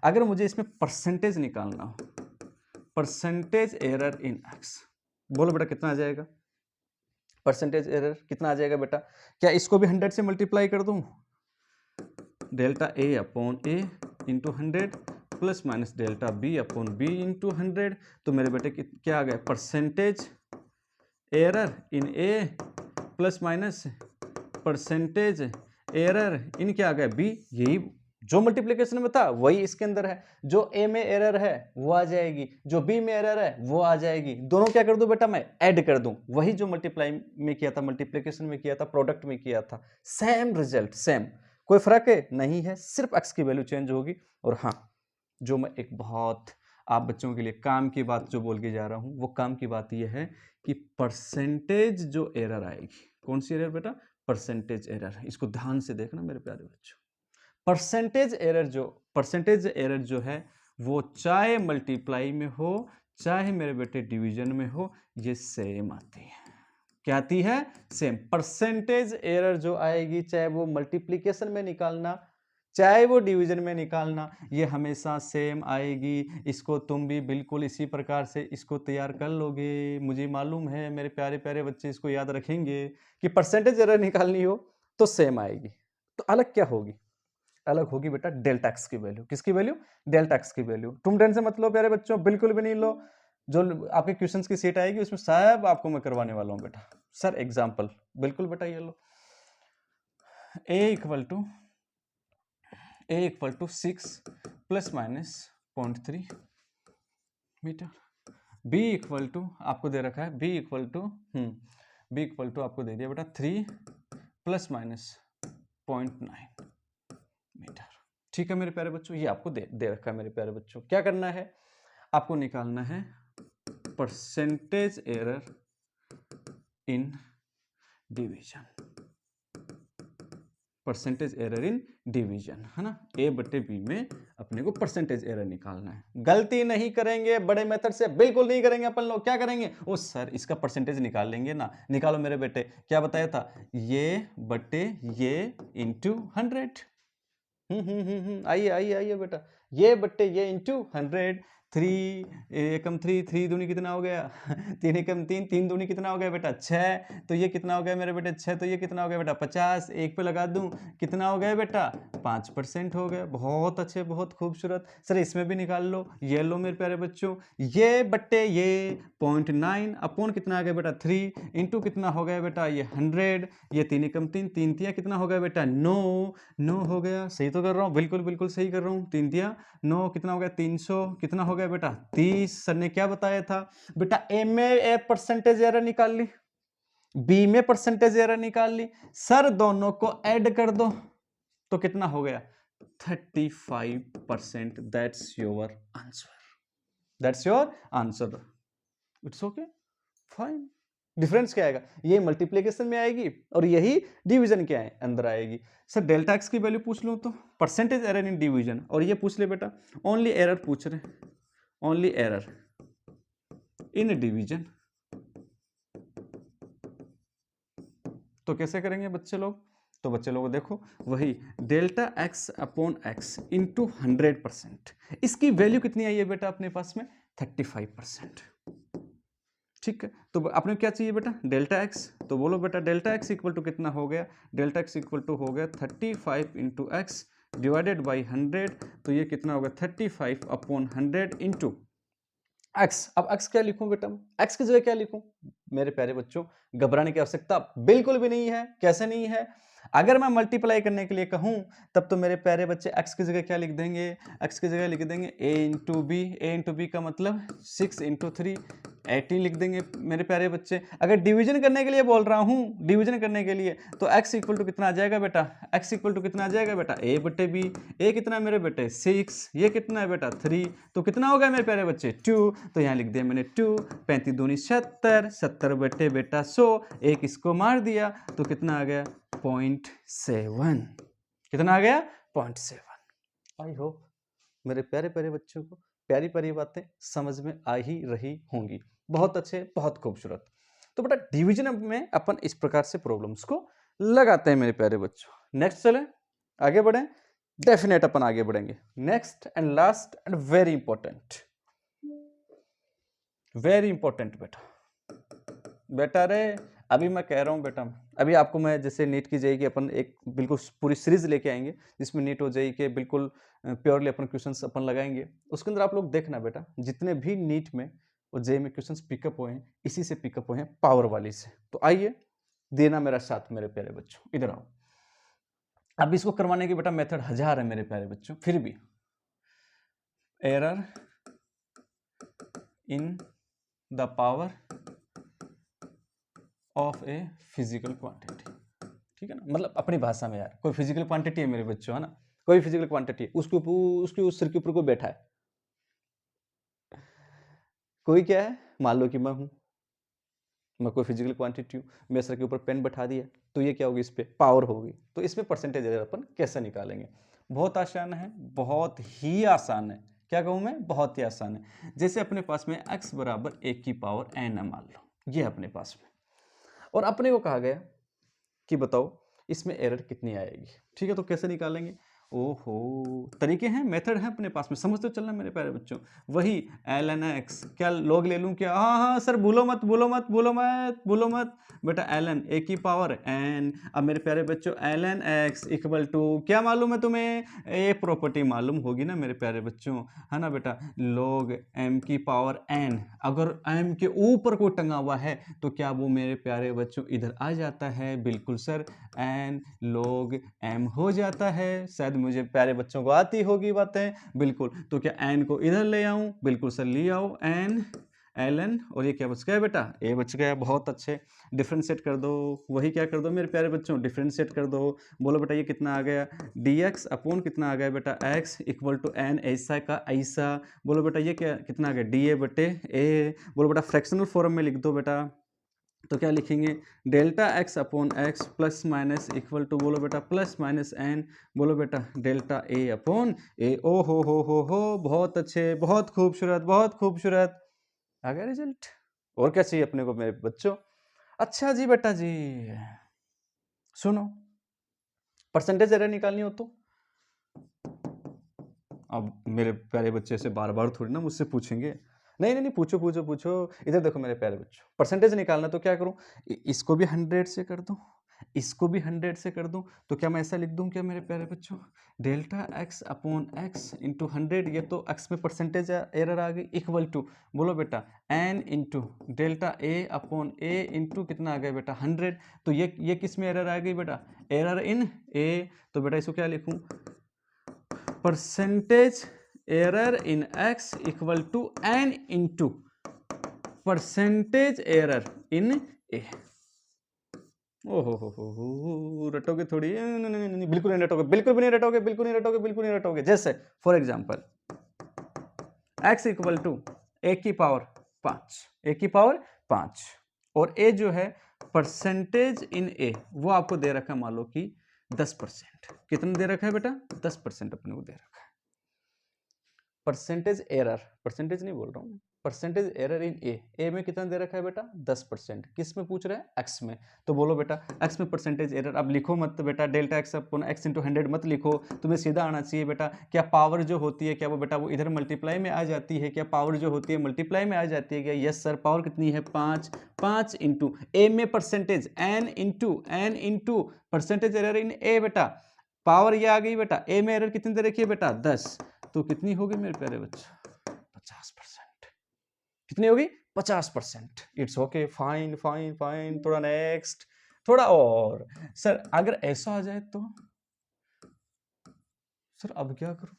अगर मुझे इसमें परसेंटेज निकालना हो, परसेंटेज एरर इन x, बोलो बेटा कितना आ जाएगा, परसेंटेज एरर कितना आ जाएगा बेटा। क्या इसको भी 100 से मल्टीप्लाई कर दूं, delta A upon A into 100 plus minus delta B upon B into 100। तो मेरे बेटे क्या आ गया, percentage error in A plus minus percentage error in क्या आ गया बी। यही जो मल्टीप्लिकेशन में था वही इसके अंदर है। जो ए में एरर है वो आ जाएगी, जो बी में एरर है वो आ जाएगी। दोनों क्या कर दूं बेटा, मैं ऐड कर दूं। वही जो मल्टीप्लाई में किया था, मल्टीप्लिकेशन में किया था, प्रोडक्ट में किया था, सेम रिजल्ट सेम। कोई फर्क है नहीं है, सिर्फ एक्स की वैल्यू चेंज होगी। और हाँ, जो मैं एक बहुत आप बच्चों के लिए काम की बात जो बोल के जा रहा हूं, वो काम की बात यह है कि परसेंटेज जो एरर आएगी, कौन सी एरर बेटा, परसेंटेज एरर। इसको ध्यान से देखना मेरे प्यारे बच्चों। परसेंटेज एरर जो है वो चाहे मल्टीप्लाई में हो चाहे मेरे बेटे डिवीजन में हो, ये सेम आती है। क्या आती है, सेम। परसेंटेज एरर जो आएगी, चाहे वो मल्टीप्लिकेशन में निकालना चाहे वो डिवीजन में निकालना, ये हमेशा सेम आएगी। इसको तुम भी बिल्कुल इसी प्रकार से इसको तैयार कर लोगे। मुझे मालूम है मेरे प्यारे प्यारे बच्चे इसको याद रखेंगे कि परसेंटेज एरर निकालनी हो तो सेम आएगी। तो अलग क्या होगी, अलग होगी बेटा डेल्टा एक्स की वैल्यू। किसकी वैल्यू, डेल्टा एक्स की वैल्यू। तुम टेंशन मत लो प्यारे बच्चों, बिल्कुल भी नहीं लो। जो आपके क्वेश्चंस की सीट आएगी उसमें सब आपको मैं करवाने वाला हूं बेटा। सर एग्जांपल, बिल्कुल बेटा ये लो, a equal to 6 plus minus 0.3 metre. b equal to आपको दे रखा है, b इक्वल टू आपको दे दिया बेटा 3 प्लस माइनस 0.9 मीटर। ठीक है मेरे प्यारे बच्चों, ये आपको दे रखा है मेरे प्यारे बच्चों। क्या करना है, आपको निकालना है percentage error in division, percentage error in division, है ना। ए बटे बी में अपने को परसेंटेज एरर निकालना है। गलती नहीं करेंगे, बड़े मेथड से बिल्कुल नहीं करेंगे अपन लोग। क्या करेंगे, ओ सर इसका परसेंटेज निकाल लेंगे ना। निकालो मेरे बेटे, क्या बताया था, ये बटे ये इंटू 100। आइए आइए आइए बेटा, ये बट्टे ये इंटू 100। 3 एकम 3, 3 दूनी कितना हो गया 3 एकम 3, 3 दूनी कितना हो गया बेटा 6, तो ये कितना हो गया मेरे बेटे 6, तो ये कितना हो गया बेटा 50, एक पे लगा दूं कितना हो गया बेटा 5% हो गया। बहुत अच्छे, बहुत खूबसूरत। सर इसमें भी निकाल लो, ये लो मेरे प्यारे बच्चों, ये बट्टे ये 0.9 अपॉन कितना आ गया बेटा 3 इंटू कितना हो गया बेटा ये 100, ये 3 एकम 3, 3 तिया कितना हो गया बेटा 9 हो गया। सही तो कर रहा हूँ, बिल्कुल बिल्कुल सही कर रहा हूँ। 3 तिया 9 कितना हो गया 300, कितना हो गया बेटा 30। सर ने क्या बताया था बेटा, ए में ए परसेंटेज एरर निकाल ली, बी में परसेंटेज एरर निकाल ली, सर दोनों को ऐड कर दो तो कितना हो गया 35%। That's your answer, that's your answer. It's okay, fine. Difference क्या आएगा, ये मल्टीप्लिकेशन में आएगी और यही डिवीजन क्या है अंदर आएगी। सर डेल्टा एक्स की वैल्यू पूछ लो तो परसेंटेज एरर इन डिवीजन, और ये पूछ ले बेटा ओनली एरर पूछ रहे, ओनली एरर इन डिवीजन। तो कैसे करेंगे बच्चे लोग, तो बच्चे लोग देखो वही delta X upon X into 100%, इसकी वैल्यू कितनी आई है बेटा अपने पास में 35%। ठीक है, तो आपने क्या चाहिए बेटा डेल्टा एक्स, तो बोलो बेटा डेल्टा एक्स इक्वल टू कितना हो गया, डेल्टा एक्स इक्वल टू हो गया 35 इंटू एक्स डिवाइडेड बाई 100, तो ये कितना होगा 35 अपॉन 100 इंटू एक्स। अब एक्स क्या लिखूं बेटा, एक्स की जगह क्या लिखूं मेरे प्यारे बच्चों, घबराने की आवश्यकता बिल्कुल भी नहीं है। कैसे नहीं है, अगर मैं मल्टीप्लाई करने के लिए कहूं तब तो मेरे प्यारे बच्चे एक्स की जगह क्या लिख देंगे, एक्स की जगह लिख देंगे a into B, A into B का मतलब 6 इंटू 3 18 लिख देंगे मेरे प्यारे बच्चे। अगर डिवीजन करने के लिए बोल रहा हूं, डिवीजन करने के लिए तो x इक्वल टू कितना आ जाएगा बेटा, x इक्वल टू कितना आ जाएगा बेटा a बटे b, a कितना है मेरे बेटे 6, ये कितना है बेटा 3, तो कितना हो गया मेरे प्यारे बच्चे 2, तो यहाँ लिख दिया मैंने 2, 35 दूनी 70, 70 बटे बेटा 100, एक इसको मार दिया तो कितना आ गया 0.7, कितना आ गया 0.7। आई होप मेरे प्यारे प्यारे बच्चों को प्यारी प्यारी बातें समझ में आ ही रही होंगी। बहुत अच्छे, बहुत खूबसूरत। तो बेटा डिवीजन में अपन इस प्रकार से प्रॉब्लम्स को लगाते हैं मेरे प्यारे बच्चों। नेक्स्ट चले आगे बढ़े, डेफिनेट अपन आगे बढ़ेंगे। Next and last and very important, very important बेटा रे अभी मैं कह रहा हूं बेटा, अभी आपको मैं जैसे नीट की जेईई की अपन एक बिल्कुल पूरी सीरीज लेके आएंगे जिसमें नीट और जेईई के बिल्कुल प्योरली अपन क्वेश्चंस अपन लगाएंगे। उसके अंदर आप लोग देखना बेटा, जितने भी नीट में और जेईई में क्वेश्चंस पिकअप हुए हैं इसी से पिकअप हुए हैं, पावर वाली से। तो आइए देना मेरा साथ मेरे प्यारे बच्चों, इधर आओ। अब इसको करवाने की बेटा मेथड हजार है मेरे प्यारे बच्चों, फिर भी error in the power of a physical quantity, ठीक है ना, मतलब अपनी भाषा में यार कोई फिजिकल क्वांटिटी है मेरे बच्चों, है ना, कोई फिजिकल क्वांटिटी है, उसके उस सिर के ऊपर कोई बैठा है, कोई क्या है, मान लो कि मैं हूं, मैं कोई फिजिकल क्वांटिटी हूं, मेरे सर के ऊपर पेन बैठा दिया तो ये क्या होगी, इस पे पावर होगी। तो इसमें परसेंटेज अपन कैसे निकालेंगे, बहुत आसान है, बहुत ही आसान है। क्या कहूं मैं, बहुत ही आसान है। जैसे अपने पास में x बराबर 1 की पावर n है, मान लो ये अपने पास में, और अपने को कहा गया कि बताओ इसमें एरर कितनी आएगी। ठीक है, तो कैसे निकालेंगे, ओहो तरीके हैं, मेथड है अपने पास में, समझ तो चलना मेरे प्यारे बच्चों। वही ln x, क्या लॉग ले लूं क्या, हाँ हाँ सर भूलो मत भूलो मत भूलो मत भूलो मत बेटा, ln a की पावर n। अब मेरे प्यारे बच्चों ln x इक्वल टू क्या मालूम है तुम्हें, ये प्रॉपर्टी मालूम होगी ना मेरे प्यारे बच्चों, है ना बेटा, log m की पावर n। अगर m के ऊपर कोई टंगा हुआ है तो क्या वो मेरे प्यारे बच्चों इधर आ जाता है, बिल्कुल सर n log m हो जाता है। शायद मुझे प्यारे बच्चों को आती होगी बातें, बिल्कुल। तो क्या n को इधर ले आऊं, बिल्कुल सर ले आओ n ln, और ये क्या बच गया बेटा, a बच गया, बहुत अच्छे। डिफ्रेंशिएट कर दो, वही क्या कर दो मेरे प्यारे बच्चों, डिफ्रेंशिएट कर दो। बोलो बेटा ये कितना आ गया dx अपॉन कितना आ गया बेटा x इक्वल टू n ऐसा का ऐसा। बोलो बेटा ये क्या कितना आ गया dA बटे a। बोलो बेटा फ्रैक्शनल फॉर्म में लिख दो बेटा, तो क्या लिखेंगे delta x upon X plus minus equal to, बोलो बेटा प्लस माइनस n, बोलो बेटा डेल्टा a अपॉन a। ओ हो, बहुत अच्छे, बहुत खूबसूरत, बहुत खूबसूरत। आ गया रिजल्ट। और क्या चाहिए अपने को मेरे बच्चों, अच्छा जी बेटा जी सुनो, परसेंटेज एरर निकालनी हो तो अब मेरे प्यारे बच्चे से बार बार थोड़ी ना मुझसे पूछेंगे, नहीं नहीं नहीं, पूछो पूछो पूछो। इधर देखो मेरे प्यारे बच्चों, परसेंटेज निकालना तो क्या करूं, इसको भी 100 से कर दूं, इसको भी 100 से कर दूं, तो क्या मैं ऐसा लिख दूं क्या मेरे प्यारे बच्चों, delta X upon X into 100, ये तो एक्स में परसेंटेज एरर आ गई, इक्वल टू बोलो बेटा N into delta A upon A into कितना आ गया बेटा 100। तो ये किस में एरर आ गई बेटा, एरर इन ए। तो बेटा इसको क्या लिखूं, percentage error in X equal to N into percentage error in A. ओहो रटोगे थोड़ी, नहीं, बिल्कुल नहीं रटोगे, बिल्कुल भी नहीं रटोगे, बिल्कुल नहीं रटोगे, बिल्कुल नहीं रटोगे। जैसे for example x equal to A की पावर 5, ए की पावर 5, और ए जो है परसेंटेज इन ए वो आपको दे रखा है मान लो कि 10%। कितना दे रखा है बेटा, 10% अपने को दे रखा है। परसेंटेज एरर, परसेंटेज नहीं बोल रहा हूँ, परसेंटेज एरर इन ए में कितना दे रखा है बेटा 10%। किस में पूछ रहा है, एक्स में। तो बोलो बेटा एक्स में परसेंटेज एरर, अब लिखो मत बेटा delta X upon X into 100 मत लिखो, तुम्हें सीधा आना चाहिए बेटा। क्या पावर जो होती है क्या वो बेटा वो इधर मल्टीप्लाई में आ जाती है, क्या पावर जो होती है मल्टीप्लाई में आ जाती है क्या, यस सर। पावर कितनी है 5, 5 इंटू ए में percentage N into percentage error in A बेटा, पावर ये आ गई बेटा, ए में एरर कितनी दे रखी है बेटा 10, तो कितनी होगी मेरे प्यारे बच्चे 50%। कितनी होगी 50%। It's okay, fine fine fine, थोड़ा नेक्स्ट, थोड़ा और। सर अगर ऐसा आ जाए तो सर अब क्या करूं,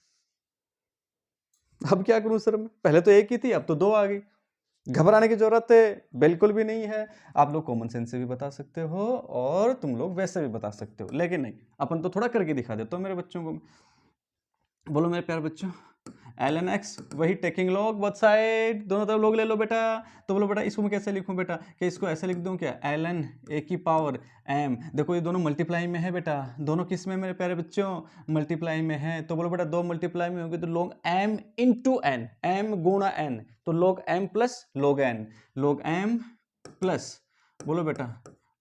अब क्या करूं सर, पहले तो एक ही थी अब तो 2 आ गई। घबराने की जरूरत है बिल्कुल भी नहीं है, आप लोग कॉमन सेंस से भी बता सकते हो और तुम लोग वैसे भी बता सकते हो, लेकिन नहीं अपन तो थोड़ा करके दिखा देते हो मेरे बच्चों को। बोलो मेरे प्यारे बच्चों, ln x वही टेकिंग लॉग बोथ साइड, दोनों तरफ लोग ले लो बेटा। तो बोलो बेटा इसको मैं कैसे लिखूं बेटा, कि इसको ऐसे लिख दूं क्या, ln a की पावर m। देखो ये दोनों मल्टीप्लाई में है बेटा, दोनों किस में मेरे प्यारे बच्चों, मल्टीप्लाई में है। तो बोलो बेटा 2 मल्टीप्लाई में होगी तो log m into N, m गुणा n, तो log m plus log n, log m plus बोलो बेटा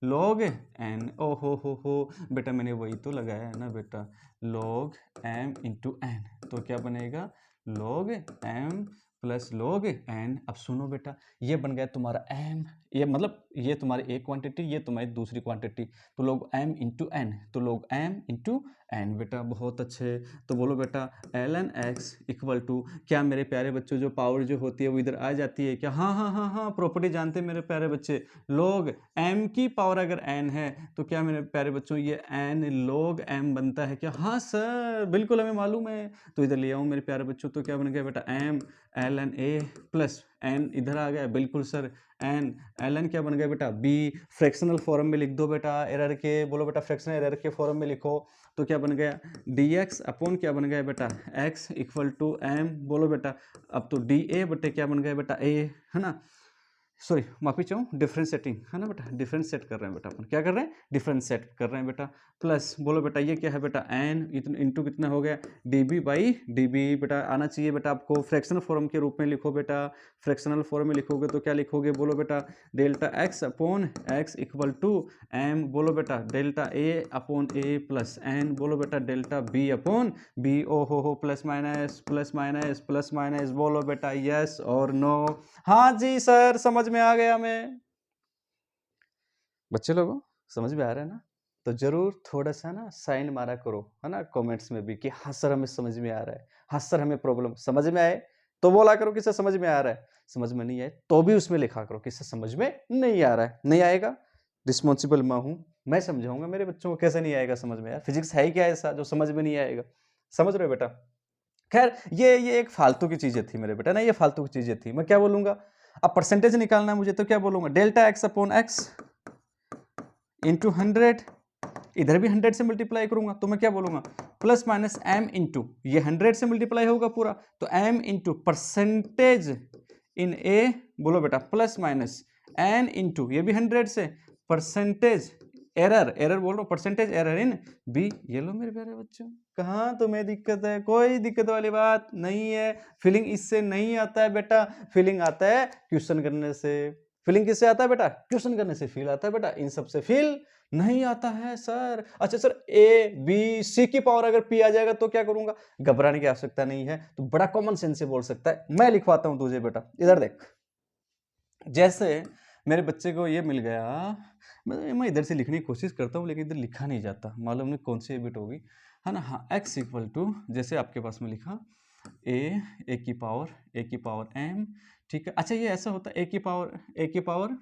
log n। ओ हो बेटा मैंने वही तो लगाया है ना बेटा, log m इंटू एन, तो क्या बनेगा log m plus log n। अब सुनो बेटा ये बन गया तुम्हारा m, ये मतलब ये तुम्हारी एक क्वांटिटी, ये तुम्हारी दूसरी क्वांटिटी, तो log m इंटू एन, तो log m इंटू एन बेटा। बहुत अच्छे, तो बोलो बेटा ln x इक्वल टू, क्या मेरे प्यारे बच्चों जो पावर जो होती है वो इधर आ जाती है क्या, हाँ हाँ हाँ हाँ, प्रॉपर्टी जानते हैं मेरे प्यारे बच्चे, log m की पावर अगर n है तो क्या मेरे प्यारे बच्चों ये n log m बनता है क्या, हाँ सर बिल्कुल हमें मालूम है। तो इधर ले आऊँ मेरे प्यारे बच्चों, तो क्या बन गया बेटा m ln a plus n इधर आ गया, बिल्कुल सर n ln क्या बन गया बेटा b, फ्रैक्शनल फॉर्म में लिख दो बेटा एरर के, बोलो बेटा फ्रैक्शनल एरर के फॉर्म में लिखो, तो क्या बन गया dx अपॉन क्या बन गया बेटा x इक्वल टू m, बोलो बेटा अब तो dA बटे क्या बन गया बेटा a, है ना, सॉरी माफी चाहूँ, डिफरेंशिएटिंग है ना बेटा, डिफरेंशिएट कर रहे हैं बेटा अपन, क्या कर रहे हैं डिफरेंशिएट कर रहे हैं बेटा। प्लस बोलो बेटा ये क्या है बेटा n इतना इंटू कितना हो गया dB बाई dB, बेटा आना चाहिए बेटा आपको फ्रैक्शनल फॉर्म के रूप में लिखो बेटा, फ्रैक्शनल फॉर्म में लिखोगे तो क्या लिखोगे, बोलो बेटा delta x upon x equal to m, बोलो बेटा delta a upon a plus n, बोलो बेटा डेल्टा b अपॉन b। ओ हो plus minus plus minus plus minus, बोलो बेटा यस और नो। हाँ जी सर समझ में आ गया, मैं बच्चे लोगों समझ में आ रहा है ना, तो जरूर थोड़ा सा ना साइन मारा करो है ना कमेंट्स में भी कि हाँ सर हमें समझ में आ रहा है, हाँ सर हमें प्रॉब्लम समझ में आए तो बोला करो कि सर समझ में आ रहा है, समझ में नहीं आए तो भी उसमें लिखा करो कि सर समझ में नहीं आ रहा है। नहीं आएगा रिस्पॉन्सिबल मैं हूँ, मैं समझाऊंगा मेरे बच्चों को, कैसे नहीं आएगा समझ में, यार फिजिक्स है ही क्या ऐसा जो समझ में नहीं आएगा, समझ रहे हो बेटा। खैर ये एक फालतू की चीजें थी मेरे बेटा ना, ये फालतू की चीजें थी, मैं क्या बोलूंगा, अब परसेंटेज निकालना है मुझे तो क्या बोलूंगा delta X upon X into 100, इधर भी 100 से मल्टीप्लाई करूंगा तो मैं क्या बोलूंगा प्लस माइनस m इंटू, ये 100 से मल्टीप्लाई होगा पूरा तो m into percentage in a, बोलो बेटा प्लस माइनस n इंटू ये भी 100 से परसेंटेज एरर, एरर बोल रहा हूँ परसेंटेज एरर इन b। ये लो मेरे प्यारे बच्चों, कहाँ तुम्हें दिक्कत है, कोई दिक्कत वाली बात नहीं है। फीलिंग इससे नहीं आता है बेटा, फीलिंग आता है क्वेश्चन करने से। फीलिंग किससे आता है बेटा, क्वेश्चन करने से फील आता है बेटा, इन सब से फील नहीं आता है सर। अच्छा सर, ए बी सी की पावर अगर पी आ जाएगा तो क्या करूंगा? घबराने की आवश्यकता नहीं है, तो बड़ा कॉमन सेंस से बोल सकता है। मैं लिखवाता हूं तुझे बेटा, इधर देख। जैसे मेरे बच्चे को ये मिल गया, मैं इधर से लिखने की कोशिश करता हूँ लेकिन इधर लिखा नहीं जाता, मालूम नहीं कौन सी बिट होगी, है ना। हाँ, x इक्वल टू, जैसे आपके पास में लिखा ए की पावर m, ठीक है। अच्छा, ये ऐसा होता है ए की पावर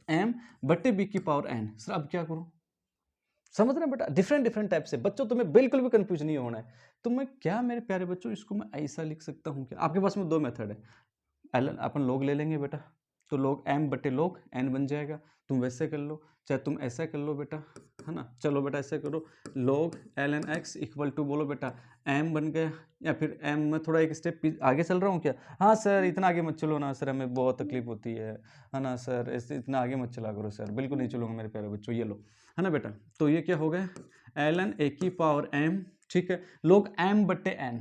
m बट्टे b की पावर n। सर अब क्या करूं? समझ रहे हैं बेटा, डिफरेंट डिफरेंट टाइप से। बच्चों तुम्हें बिल्कुल भी कंफ्यूज नहीं होना है। तो मैं क्या मेरे प्यारे बच्चों, इसको मैं ऐसा लिख सकता हूँ क्या? आपके पास में दो मेथड है। एलन अपन लोग ले लेंगे बेटा, तो लोग m बटे लोग n बन जाएगा। तुम वैसे कर लो, चाहे तुम ऐसा कर लो बेटा, है ना। चलो बेटा ऐसे करो, लोग ln x इक्वल टू, बोलो बेटा m बन गया, या फिर m में थोड़ा एक स्टेप आगे चल रहा हूँ क्या? हाँ सर, इतना आगे मत चलो ना सर, हमें बहुत तकलीफ होती है ना सर, ऐसे इतना आगे मत चला करो सर। बिल्कुल नहीं चलूंगा मेरे प्यारे बच्चों, ये लो, है ना बेटा। तो ये क्या हो गया, ln a की पावर m, ठीक है, लोग m बटे n,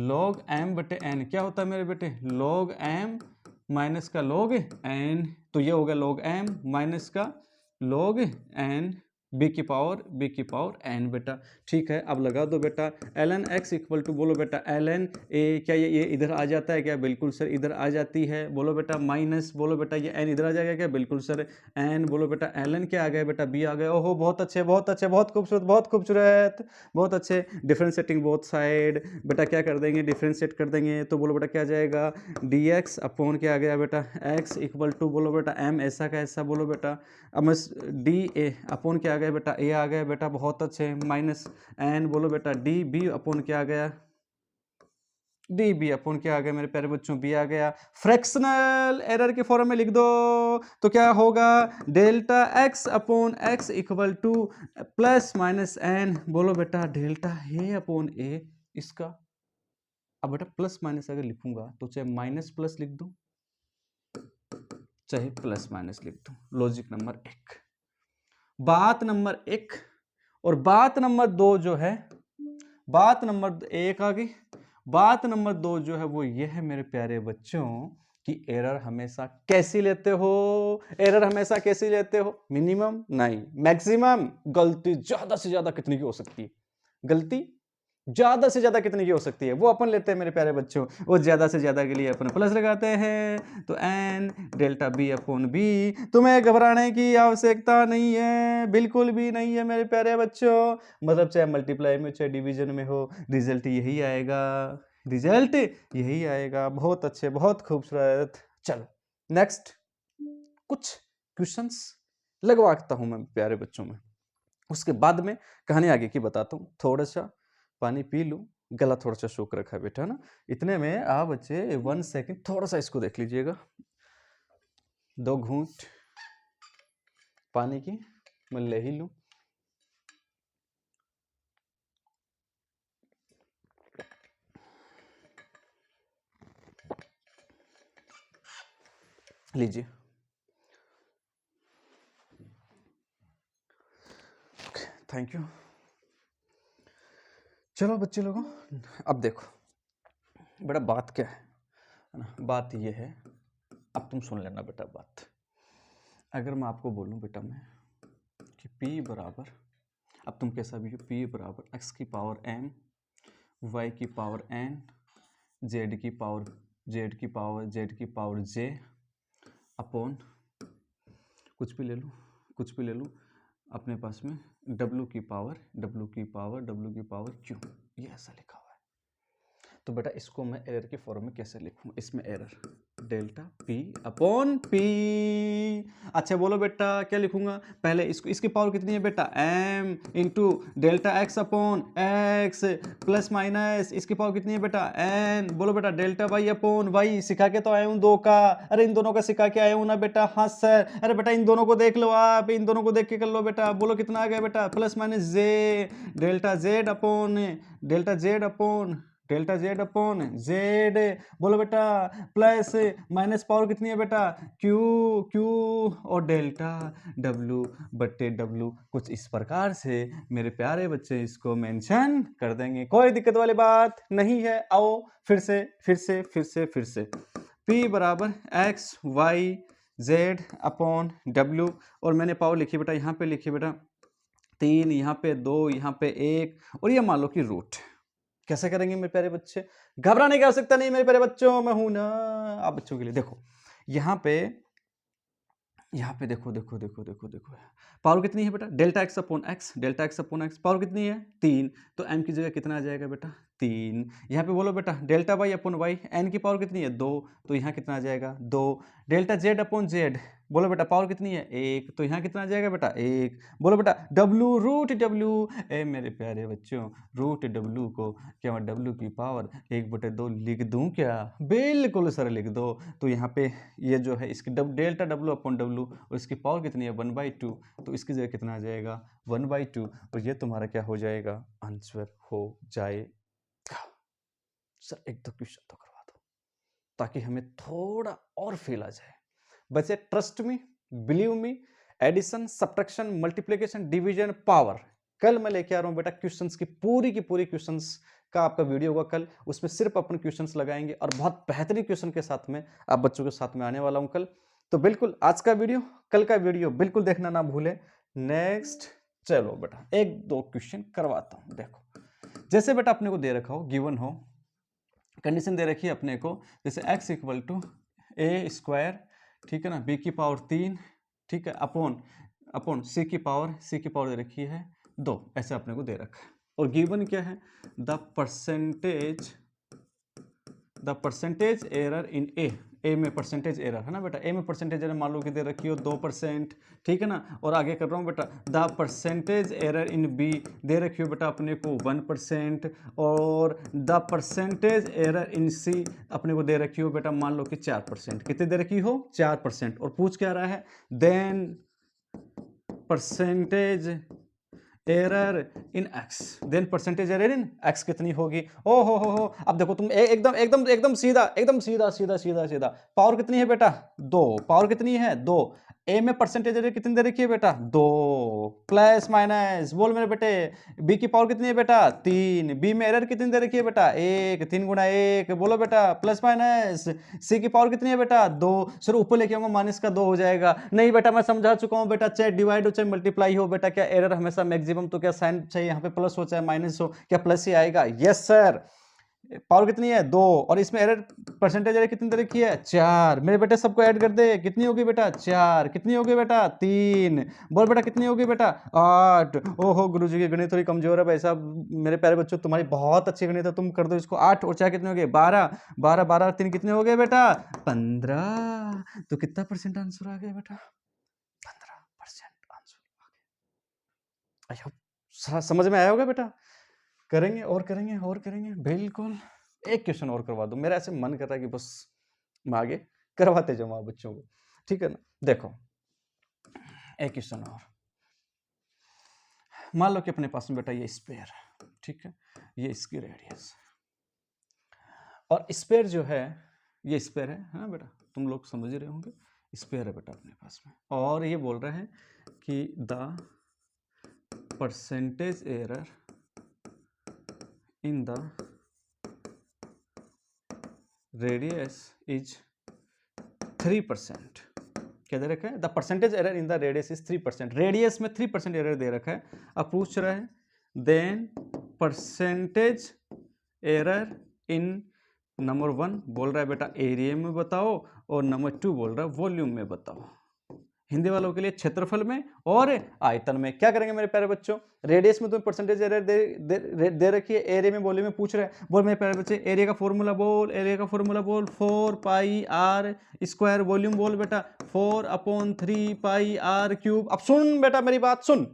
log m बटे n क्या होता है मेरे बेटे, log m माइनस का log n। तो ये हो गया log m माइनस का log n, b की पावर n बेटा, ठीक है। अब लगा दो बेटा, ln x इक्वल टू, बोलो बेटा ln a, क्या ये इधर आ जाता है क्या? बिल्कुल सर इधर आ जाती है। बोलो बेटा माइनस, बोलो बेटा ये n इधर आ जाएगा क्या? बिल्कुल सर n। बोलो बेटा ln क्या आ गया बेटा, b आ गया। ओहो, बहुत अच्छे बहुत अच्छे, बहुत खूबसूरत बहुत खूबसूरत, बहुत अच्छे। डिफरेंशिएटिंग बोथ साइड, बेटा क्या कर देंगे, डिफरेंशिएट कर देंगे। तो बोलो बेटा क्या आ जाएगा, dx अपॉन क्या आ गया बेटा, x इक्वल टू, बोलो बेटा m ऐसा का ऐसा, बोलो बेटा अब मैं डी ए अपॉन क्या आ गया बेटा, a आ गया बेटा, बहुत अच्छे, माइनस n, बोलो बेटा डी बी अपॉन क्या आ गया, डी बी अपॉन क्या आ गया मेरे प्यारे बच्चों, बी आ गया। फ्रैक्शनल एरर के फॉर्म में लिख दो, तो क्या होगा, delta X upon X equal to plus minus N, बोलो बेटा डेल्टा ए अपॉन ए इसका। अब बेटा प्लस माइनस अगर लिखूंगा तो चाहे माइनस प्लस लिख दूं, चाहे प्लस माइनस लिख दूं। लॉजिक नंबर एक, बात नंबर एक। और बात नंबर दो जो है, बात नंबर एक आ गई, बात नंबर दो जो है वो ये है मेरे प्यारे बच्चों कि एरर हमेशा कैसी लेते हो, एरर हमेशा कैसी लेते हो, मिनिमम नहीं मैक्सिमम। गलती ज्यादा से ज्यादा कितनी की हो सकती है, गलती ज्यादा से ज्यादा कितनी की हो सकती है, वो अपन लेते हैं मेरे प्यारे बच्चों। वो ज्यादा से ज्यादा के लिए अपन प्लस लगाते हैं, तो N delta B upon B. तुम्हें घबराने की आवश्यकता नहीं है, बिल्कुल भी नहीं है मेरे प्यारे बच्चों। मतलब चाहे मल्टीप्लाई में चाहे डिवीजन में हो, रिजल्ट यही आएगा, रिजल्ट यही आएगा। बहुत अच्छे बहुत खूबसूरत। चलो नेक्स्ट कुछ क्वेश्चंस लगवाता हूं मैं प्यारे बच्चों में, उसके बाद में कहानी आगे की बताता हूँ। थोड़ा सा पानी पी लूँ, गला थोड़ा सा सूख रखा है बेटा ना। इतने में आप बच्चे 1 सेकंड थोड़ा सा इसको देख लीजिएगा, 2 घूंट पानी की मैं ले ही लूँ। लीजिए, थैंक यू। चलो बच्चे लोगों, अब देखो बेटा बात क्या है ना, बात ये है, अब तुम सुन लेना बेटा बात। अगर मैं आपको बोलूं बेटा मैं कि P बराबर, अब तुम कैसा भी हो, P बराबर x की पावर m, y की पावर n, z की पावर j अपॉन कुछ भी ले लूँ अपने पास में w की पावर q, ये ऐसा लिखा हुआ है। तो बेटा इसको मैं एरर के फॉर्म में कैसे लिखूं, इसमें error delta p upon p। अच्छा बोलो बेटा क्या लिखूंगा, पहले इसको, इसकी पावर कितनी है बेटा m into delta x upon x plus minus इसकी पावर कितनी है बेटा n, बोलो बेटा डेल्टा y अपॉन y। सिखा के तो आया हूं दो का, अरे इन दोनों का सिखा के आया हूं ना बेटा। हाँ सर, अरे बेटा इन दोनों को देख लो, आप इन दोनों को देख के कर लो बेटा। बोलो कितना आ गया बेटा, plus minus j delta z upon Z. बोलो बेटा प्लस माइनस पावर कितनी है बेटा क्यू और डेल्टा डब्ल्यू बट्टे डब्ल्यू। कुछ इस प्रकार से मेरे प्यारे बच्चे इसको मेंशन कर देंगे, कोई दिक्कत वाली बात नहीं है। आओ फिर से P बराबर X Y Z upon W, और मैंने पावर लिखी बेटा यहाँ पे लिखी बेटा 3, यहाँ पे 2, यहाँ पे 1, और ये मान लो कि रूट। कैसे करेंगे मेरे प्यारे बच्चे? घबराने की आवश्यकता नहीं मेरे प्यारे बच्चों, मैं हूं ना आप बच्चों के लिए। देखो यहाँ पे देखो देखो देखो देखो देखो, पावर कितनी है बेटा? Delta X upon x, delta X upon x, power कितनी है? 3, तो m की जगह कितना आ जाएगा बेटा? 3। यहाँ पे बोलो बेटा delta Y upon Y, n की पावर कितनी है? 2, तो यहाँ कितना आ जाएगा? 2। डेल्टा जेड अपॉन जेड, बोलो बेटा पावर कितनी है? 1, तो यहाँ कितना आ जाएगा बेटा? 1। बोलो बेटा डब्ल्यू रूट डब्ल्यू, ए मेरे प्यारे बच्चों रूट डब्ल्यू को क्या मैं डब्ल्यू की पावर 1/2 लिख दूं क्या? बिल्कुल सर लिख दो। तो यहाँ पे ये जो है इसकी डेल्टा डब्ल्यू अपॉन डब्ल्यू, और इसकी पावर कितनी है? 1/2, तो इसकी जगह कितना आ जाएगा? 1/2, और ये तुम्हारा क्या हो जाएगा? आंसर हो जाएगा। सर एक दो क्वेश्चन तो करवा दो ताकि हमें थोड़ा और फील आ जाए। बच्चे trust me, believe me, addition, subtraction, multiplication, division, power, कल मैं लेके आ रहा हूं बेटा क्वेश्चंस की पूरी क्वेश्चंस का आपका वीडियो होगा कल। उसमें सिर्फ अपन क्वेश्चंस लगाएंगे और बहुत बेहतरीन क्वेश्चन के साथ में आप बच्चों के साथ में आने वाला हूं कल। तो बिल्कुल आज का वीडियो, कल का वीडियो बिल्कुल देखना ना भूले। नेक्स्ट चलो बेटा एक दो क्वेश्चन करवाता हूं। देखो जैसे बेटा अपने को दे रखा हो, गिवन हो, कंडीशन दे रखी है अपने को, जैसे x equal to A square, ठीक है ना, b की पावर 3, ठीक है, अपॉन c की पावर दे रखी है 2, ऐसे अपने को दे रखा है। और गिवन क्या है? द परसेंटेज एरर इन ए में परसेंटेज एरर है ना बेटा, ए में परसेंटेज एरर मान लो कि दे रखी हो 2%, ठीक है ना। और आगे कर रहा हूँ बेटा the percentage error in B दे रखी हो बेटा अपने को 1%, और the percentage error in C अपने को दे रखी हो बेटा मान लो कि 4%। कितने दे रखी हो? 4%। और पूछ क्या रहा है? Then percentage error in X, then percentage error in X कितनी होगी? ओ हो, अब देखो तुम एकदम एकदम एकदम सीधा पावर कितनी है बेटा? 2, पावर कितनी है? 2। ए में परसेंटेज एरर कितनी दे रखी है बेटा? 2, प्लस माइनस बोल मेरे बेटे। बी की पावर कितनी है बेटा? 3, बी में एरर कितनी दे रखी है बेटा? 1, 3 गुणा 1 बोलो बेटा, प्लस माइनस। सी की पावर कितनी है बेटा? 2, सर ऊपर लेके आऊंगा माइनस का 2 हो जाएगा। नहीं बेटा मैं समझा चुका हूं बेटा, चाहे डिवाइड हो चाहे मल्टीप्लाई हो बेटा, क्या एरर हमेशा मैक्सिमम तो क्या साइन चाहिए यहाँ पे प्लस हो चाहे माइनस हो, क्या प्लस ही आएगा? Yes sir. पावर कितनी है? 2, और इसमें एरर परसेंटेज एरर कितनी दे रखी है? 4। मेरे बेटे सबको ऐड कर दे, कितनी होगी बेटा? 4। कितनी होगी बेटा? 3। बोल बेटा कितनी होगी बेटा? 8। ओहो गुरुजी की गणित थोड़ी कमजोर है भाई साहब। मेरे प्यारे बच्चों तुम्हारी बहुत अच्छी गणित है, तुम कर दो इसको 8 और 4 कितने हो गए? 12। 12 12 3 कितने हो गए बेटा? 15। तो कितना परसेंट आंसर आ गया बेटा? 15% आंसर आ गया। आई होप समझ में आया होगा बेटा। करेंगे और करेंगे और करेंगे, बिल्कुल। एक क्वेश्चन और करवा दो, मेरा ऐसे मन कर रहा है कि बस मैं आगे करवाते जाऊँ बच्चों को, ठीक है ना। देखो एक क्वेश्चन और, मान लो कि अपने पास में बेटा ये स्पेयर है, ठीक है, ये इसकी रेडियस, और स्पेयर जो है ये स्पेयर है, हाँ बेटा तुम लोग समझ रहे होंगे, स्पेयर है बेटा अपने पास में, और ये बोल रहे हैं कि the percentage error in the radius is 3%। क्या दे रखा है? The percentage error in the radius is 3%। Radius में 3% एरर दे रखा है। अब पूछ रहा है then percentage error in, number 1 बोल रहा है बेटा एरिया में बताओ, और नंबर 2 बोल रहा है वॉल्यूम में बताओ। हिंदी वालों के लिए क्षेत्रफल में और आयतन में। क्या करेंगे मेरे प्यारे बच्चों? रेडियस में तो परसेंटेज एरर दे रखी है, एरिया में वॉल्यूम में पूछ रहे हैं। बोल मेरे प्यारे बच्चे एरिया का फॉर्मूला बोल, एरिया का फॉर्मूला बोल 4πr स्क्वायर, वॉल्यूम बोल बेटा 4/3πr³। अब सुन बेटा मेरी बात सुन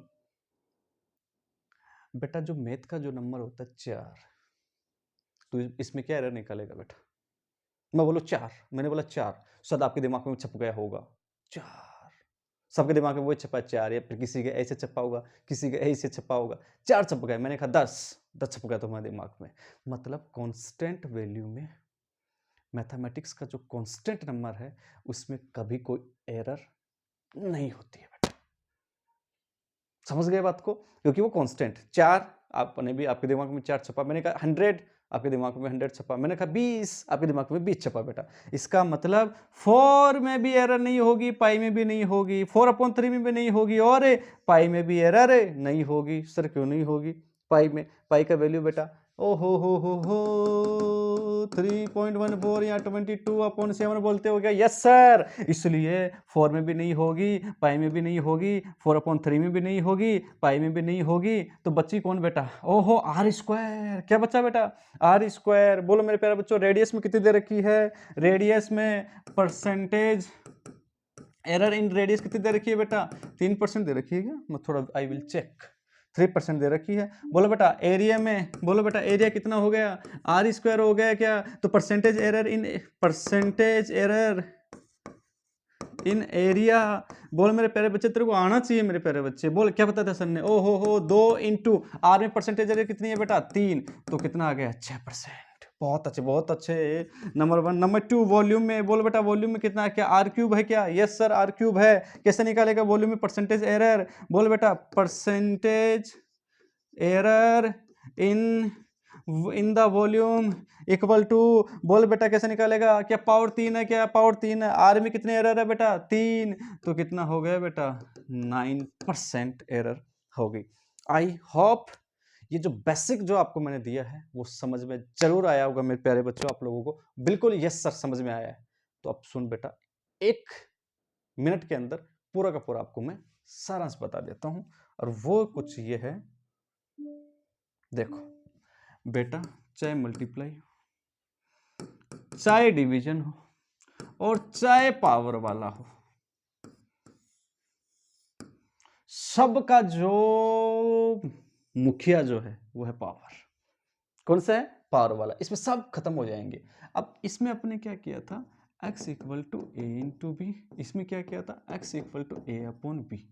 बेटा, जो मैथ का जो नंबर होता है 4, तो इसमें क्या एरर निकालेगा बेटा? मैं बोलो 4, मैंने बोला 4, शायद आपके दिमाग में छप गया होगा 4, सबके दिमाग में वो छपा 4, या फिर किसी के ऐसे छपा होगा, किसी के ऐसे छपा होगा, 4 छप गए। मैंने कहा 10 छप गया तुम्हारे दिमाग में। मतलब कांस्टेंट वैल्यू में मैथमेटिक्स का जो कांस्टेंट नंबर है उसमें कभी कोई एरर नहीं होती है बेटा। समझ गए बात को? क्योंकि वो कांस्टेंट 4, आपने भी आपके दिमाग में 4 छपा, मैंने कहा 100 आपके दिमाग में 100 छपा, मैंने कहा 20, आपके दिमाग में 20 छपा बेटा। इसका मतलब 4 में भी एरर नहीं होगी, पाई में भी नहीं होगी, 4/3 में भी नहीं होगी, और पाई में भी एरर नहीं होगी। सर क्यों नहीं होगी? पाई में, पाई का वैल्यू बेटा ओ हो 3.14 या 22/7 बोलते हो क्या? यस सर, इसलिए 4 में भी नहीं होगी, पाई में भी नहीं होगी, 4/3 में भी नहीं होगी, पाई में भी नहीं होगी, तो बच्ची कौन बेटा? ओहो आर स्क्वायर। क्या बच्चा बेटा? R square. बोलो मेरे प्यारे बच्चों, रेडियस में कितनी दे रखी है? रेडियस में परसेंटेज एरर इन रेडियस कितनी दे रखी है बेटा? 3% दे रखी है क्या? मैं थोड़ा आई विल चेक। 3% दे रखी है। बोलो बेटा एरिया में, बोलो बेटा एरिया कितना हो गया? आर स्क्वायर हो गया क्या? तो परसेंटेज एरर इन एरिया। बोल मेरे प्यारे बच्चे, तेरे को आना चाहिए मेरे प्यारे बच्चे। बोल क्या बताया था सर ने? ओ हो 2 इंटू आर में परसेंटेज एरर कितनी है बेटा? 3, तो कितना आ गया? 6%। बहुत अच्छे, बहुत अच्छे। नंबर 1। नंबर 2 वॉल्यूम में, बोलो बेटा वॉल्यूम में कितना है? क्या आर क्यूब है क्या? यस सर आर क्यूब है। कैसे निकालेगा वॉल्यूम में परसेंटेज एरर? बोल बेटा percentage error in the volume equal to, बोल बेटा कैसे निकालेगा? क्या पावर 3 है क्या? पावर 3 है। आर में कितने एरर है बेटा? 3, तो कितना हो गया बेटा? 9% एरर होगी। आई होप ये जो बेसिक जो आपको मैंने दिया है वो समझ में जरूर आया होगा मेरे प्यारे बच्चों। आप लोगों को बिल्कुल यस सर समझ में आया है। तो अब सुन बेटा, 1 मिनट के अंदर पूरा का पूरा आपको मैं सारांश बता देता हूं, और वो कुछ ये है। देखो बेटा, चाहे मल्टीप्लाई हो, चाहे डिवीजन हो, और चाहे पावर वाला हो, सबका जो मुखिया जो है वो है पावर। कौन सा है? पावर वाला। इसमें सब खत्म हो जाएंगे। अब इसमें अपने क्या किया था? x equal to A into B. इसमें क्या किया था? x equal to A upon B.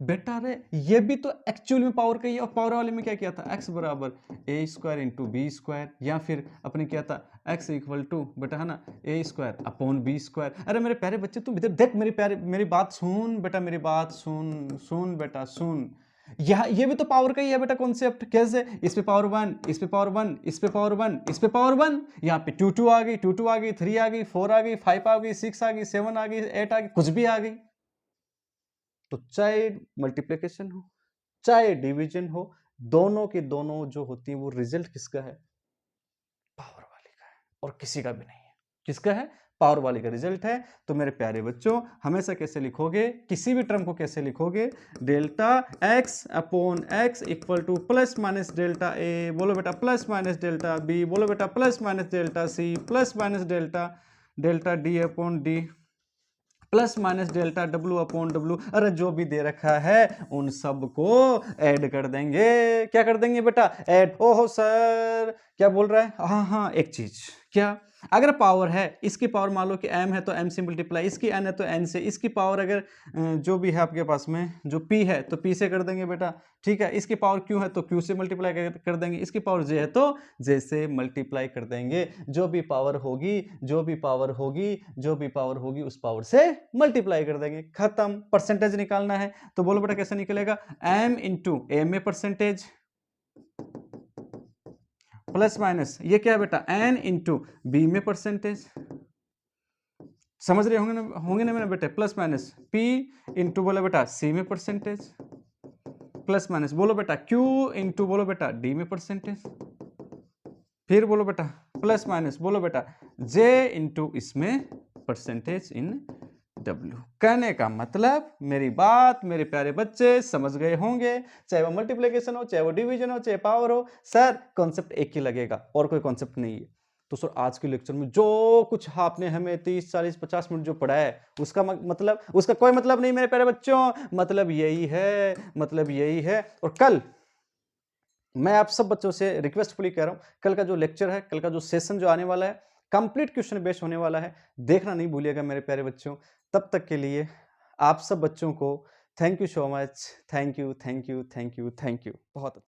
बेटा रे ये भी तो एक्चुअल में पावर का ही है, और पावर वाले में क्या किया था? x बराबर ए स्क्वायर इंटू बी स्क्वायर, या फिर अपने क्या था? x इक्वल टू बेटा है ना ए स्क्वायर अपॉन बी स्क्वायर। अरे मेरे प्यारे बच्चे तुम इधर देख, मेरी बात सुन बेटा, मेरी बात सुन बेटा सुन। ये भी तो पावर का ही है बेटा कॉन्सेप्ट। कैसे? इस पे पावर 1, इस पे पावर 1, इस पे पावर 1, इस पे पावर 1, यहाँ पे 2 आ गई, 2 आ गई, 3 आ गई, 4 आ गई, 5 आ गई, 6 आ गई, 7 आ गई, 8 आ गई, कुछ भी आ गई। तो चाहे मल्टीप्लिकेशन हो चाहे डिवीजन हो, दोनों की दोनों जो होती है वो रिजल्ट किसका है? पावर वाली का है, और किसी का भी नहीं है। किसका है? पावर वाली का रिजल्ट है। तो मेरे प्यारे बच्चों हमेशा कैसे लिखोगे? किसी भी टर्म को कैसे लिखोगे? Delta X upon X equal to plus minus delta A. बोलो बेटा प्लस माइनस डेल्टा बी। बोलो बेटा plus minus delta C plus minus delta D upon D plus minus delta W upon W. अरे जो भी दे रखा है उन सब को ऐड कर देंगे। क्या कर देंगे बेटा? ऐड। ओहो सर क्या बोल रहा है? हाँ एक चीज, क्या? अगर पावर है, इसकी पावर मान लो कि m है तो m से मल्टीप्लाई, इसकी n है तो n से, इसकी पावर अगर जो भी है आपके पास में जो p है तो p से कर देंगे बेटा। ठीक है, इसकी पावर q है तो q से मल्टीप्लाई कर देंगे, इसकी पावर j है तो j से मल्टीप्लाई कर देंगे। जो भी पावर होगी उस पावर से मल्टीप्लाई कर देंगे। खत्म। परसेंटेज निकालना है तो बोलो बेटा कैसे निकलेगा? m इंटू ए में परसेंटेज प्लस माइनस ये क्या है बेटा? n इंटू बी में परसेंटेज। समझ रहे होंगे ना मेरे बेटे? प्लस माइनस p इंटू बोलो बेटा c में परसेंटेज प्लस माइनस बोलो बेटा q इंटू बोलो बेटा d में परसेंटेज, फिर बोलो बेटा प्लस माइनस बोलो बेटा j इंटू इसमें परसेंटेज इन W। कहने का मतलब मेरी बात मेरे प्यारे बच्चे समझ गए होंगे। चाहे वो मल्टीप्लिकेशन हो, चाहे वो डिवीजन हो, चाहे पावर हो, सर कॉन्सेप्ट एक ही लगेगा और कोई कॉन्सेप्ट नहीं है। तो सर आज के लेक्चर में जो कुछ आपने हमें 30, 40, 50 मिनट जो पढ़ाया है उसका मतलब, उसका कोई मतलब नहीं मेरे प्यारे बच्चों। मतलब यही है। और कल मैं आप सब बच्चों से रिक्वेस्टफुली कह रहा हूं, कल का जो लेक्चर है, कल का जो सेशन जो आने वाला है, कंप्लीट क्वेश्चन बेस्ड होने वाला है। देखना नहीं भूलिएगा मेरे प्यारे बच्चों। तब तक के लिए आप सब बच्चों को thank you so much. Thank you बहुत